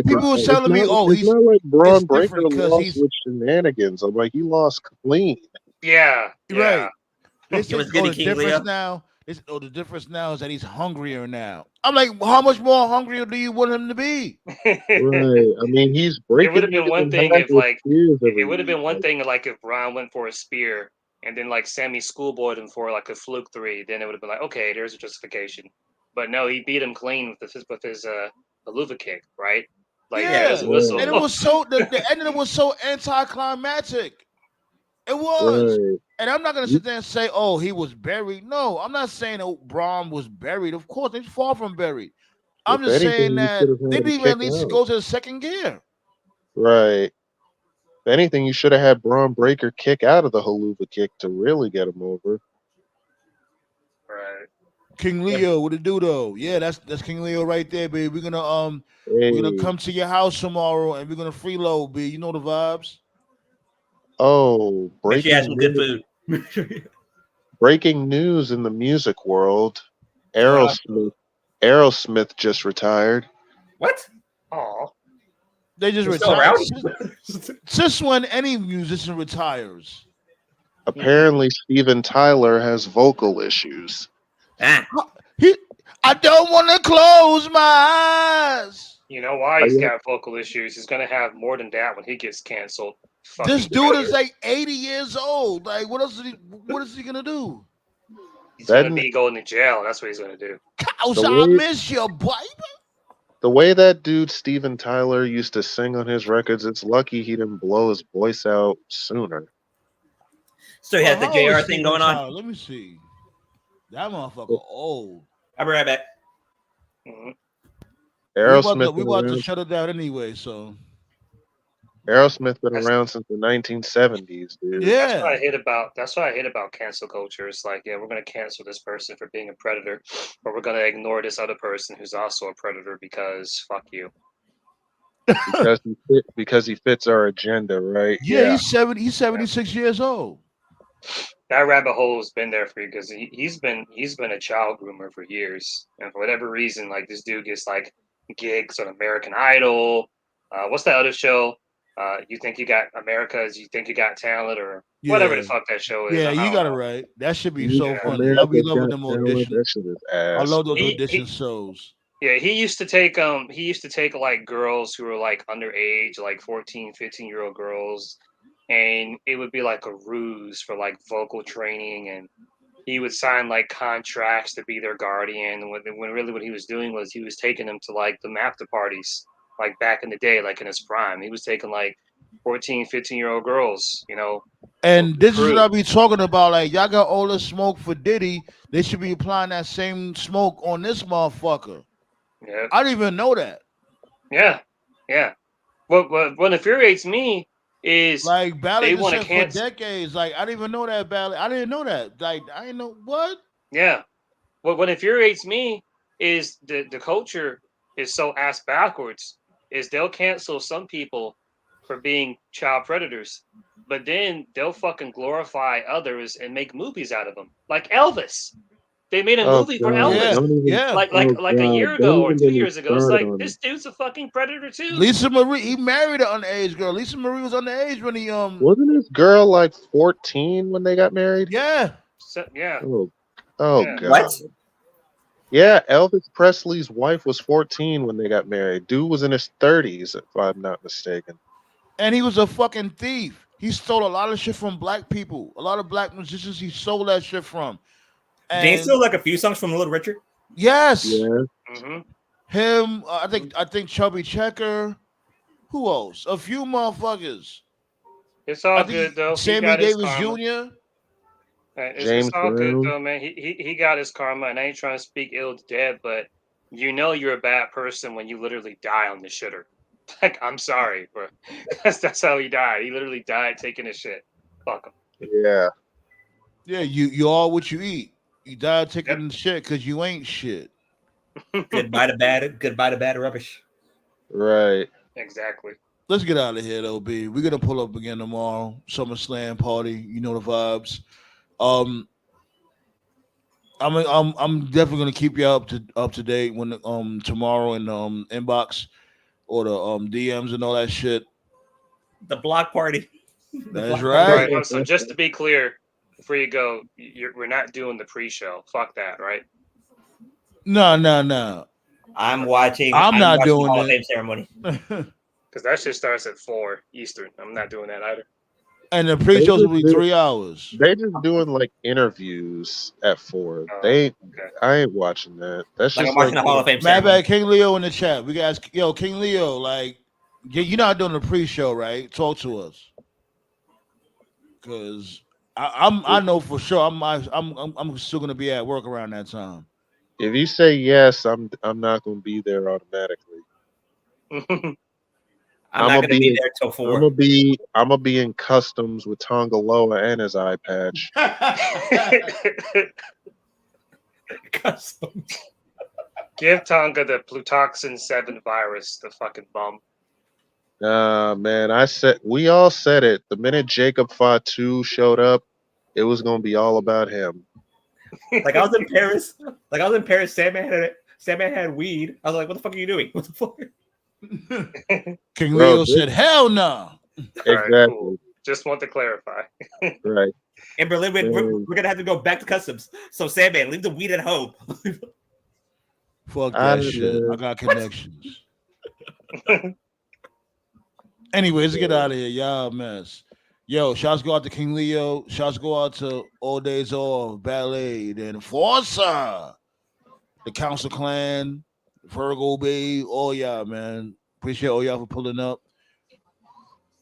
people were telling me, "Oh, he's not like Braun Breaker lost with shenanigans." I'm like, he lost clean. Yeah, right. They said, the difference now is that he's hungrier now. I'm like, how much more hungrier do you want him to be? Right. I mean, he's breaking. It would have been one thing if Braun went for a spear and then like Sammy schoolboyed him for like a fluke 3. Then it would have been like, okay, there's a justification. But no, he beat him clean with his Haluva kick, right? Like whistle. And it was so the end of it was so anticlimactic. It was. And I'm not gonna sit there and say, "Oh, he was buried." No, I'm not saying Braun was buried. Of course, he's far from buried. I'm If just anything, saying you that should have they had him didn't even kick at least out. go to the second gear. Right. If anything, you should have had Braun Breaker kick out of the haluva kick to really get him over. Right. King Leo, what it do though? Yeah, that's King Leo right there, baby. We're gonna Hey. come to your house tomorrow and we're gonna freeload, B. You know the vibes. Oh, Make sure you have some good food. breaking news in the music world. Aerosmith just retired. What? Oh, They just They're still retired. around? Since when any musician retires? Apparently, Steven Tyler has vocal issues. Ah. I don't want to close my eyes. you know why he's got vocal issues? He's gonna have more than that when he gets canceled. This dude is like 80 years old. Like, what is he gonna do? He's gonna be going to jail. That's what he's gonna do. I miss you, boy. The way that dude Steven Tyler used to sing on his records, it's lucky he didn't blow his voice out sooner. So he has the JR thing going on. Let me see. That motherfucker old. I'll be right back. Mm-hmm. Aerosmith we about to shut it down anyway, so. Aerosmith been around since the 1970s, dude. Yeah, that's what I hate about cancel culture. It's like, yeah, we're gonna cancel this person for being a predator, but we're gonna ignore this other person who's also a predator because fuck you. because he fits our agenda, right? Yeah, he's 76 years old. That rabbit hole has been there for you because he's been a child groomer for years, and for whatever reason, like this dude gets like gigs on American Idol. What's that other show? You think you got America's? You think you got talent, or whatever the fuck that show is? Yeah, you got it right. That should be so funny. I'll be loving them auditions. I love those audition shows. Yeah, he used to take like girls who were like underage, like 14, 15-year-old girls, and it would be like a ruse for like vocal training, and he would sign like contracts to be their guardian when really what he was doing was he was taking them to like the after parties, like back in the day, like in his prime. He was taking like 14, 15-year-old girls, you know. And this is what I be talking about. Like, y'all got all the smoke for Diddy. They should be applying that same smoke on this motherfucker. Yeah. I didn't even know that. Yeah. Yeah. What infuriates me is like Ballard they want to cancel for decades. Like, I didn't even know that Ballard. I didn't know that. Like, I didn't know what. Yeah. What infuriates me is the culture is so ass backwards. Is they'll cancel some people for being child predators, but then they'll fucking glorify others and make movies out of them. Like Elvis. They made a movie for Elvis. Yeah. Like a year ago or 2 years ago. It's like this dude's a fucking predator too. Lisa Marie, he married an underage girl. Lisa Marie was underage when he wasn't his girl like 14 when they got married? Yeah. Yeah. Oh yeah. God. What? Yeah, Elvis Presley's wife was 14 when they got married. Dude was in his 30s, if I'm not mistaken. And he was a fucking thief. He stole a lot of shit from black people. A lot of black musicians he stole that shit from. And Did he steal like a few songs from Little Richard? Yes. Yeah. Mm-hmm. Him, I think Chubby Checker. Who else? A few motherfuckers. It's all good though. Sammy Davis Jr. It's all good though, man. He got his karma, and I ain't trying to speak ill to dead, but you know you're a bad person when you literally die on the shitter. Like, I'm sorry, bro. That's how he died. He literally died taking a shit. Fuck him. Yeah. Yeah, you are what you eat. You died taking shit because you ain't shit. Goodbye to bad rubbish. Right. Exactly. Let's get out of here though, B. We're gonna pull up again tomorrow. SummerSlam party. You know the vibes. I'm definitely gonna keep you up to date when tomorrow in the inbox or the DMs and all that shit. The block party. That's right. Right. So just to be clear, before you go, we're not doing the pre-show. Fuck that, right? No. I'm watching. I'm not watching doing the Hall of that. Fame ceremony. Because that shit starts at 4 Eastern. I'm not doing that either. And the pre-shows will be 3 hours. They just doing like interviews at 4. I ain't watching that. That's Like just I'm watching the Hall of Fame ceremony. King Leo in the chat. We guys, King Leo, like, you're not doing the pre-show, right? Talk to us, because I know for sure. I'm still gonna be at work around that time. If you say yes, I'm not gonna be there automatically. I'm not gonna be there till 4. I'm gonna be in customs with Tonga Loa and his eye patch. Customs. Give Tonga the Plutoxin 7 virus, the fucking bum. Man, we all said it. The minute Jacob Fatu showed up, it was gonna be all about him. Like I was in Paris. Sandman had weed. I was like, "What the fuck are you doing? What the fuck?" King Leo said, "Hell no." Exactly. Right, cool. Just want to clarify. Right. In Berlin, we're gonna have to go back to customs. So Sandman, leave the weed at home. Fuck that shit. I got connections. Anyways, let's get out of here. Y'all mess. Yo, shots go out to King Leo. Shots go out to All Days Off, Ballet, then Forza, the Council Clan, Virgo Bay, all y'all, man. Appreciate all y'all for pulling up.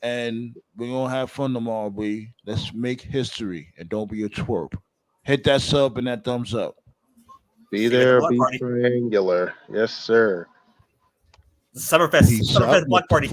And we're going to have fun tomorrow, boy. Let's make history and don't be a twerp. Hit that sub and that thumbs up. Be there, be triangular. Yes, sir. Summerfest block party.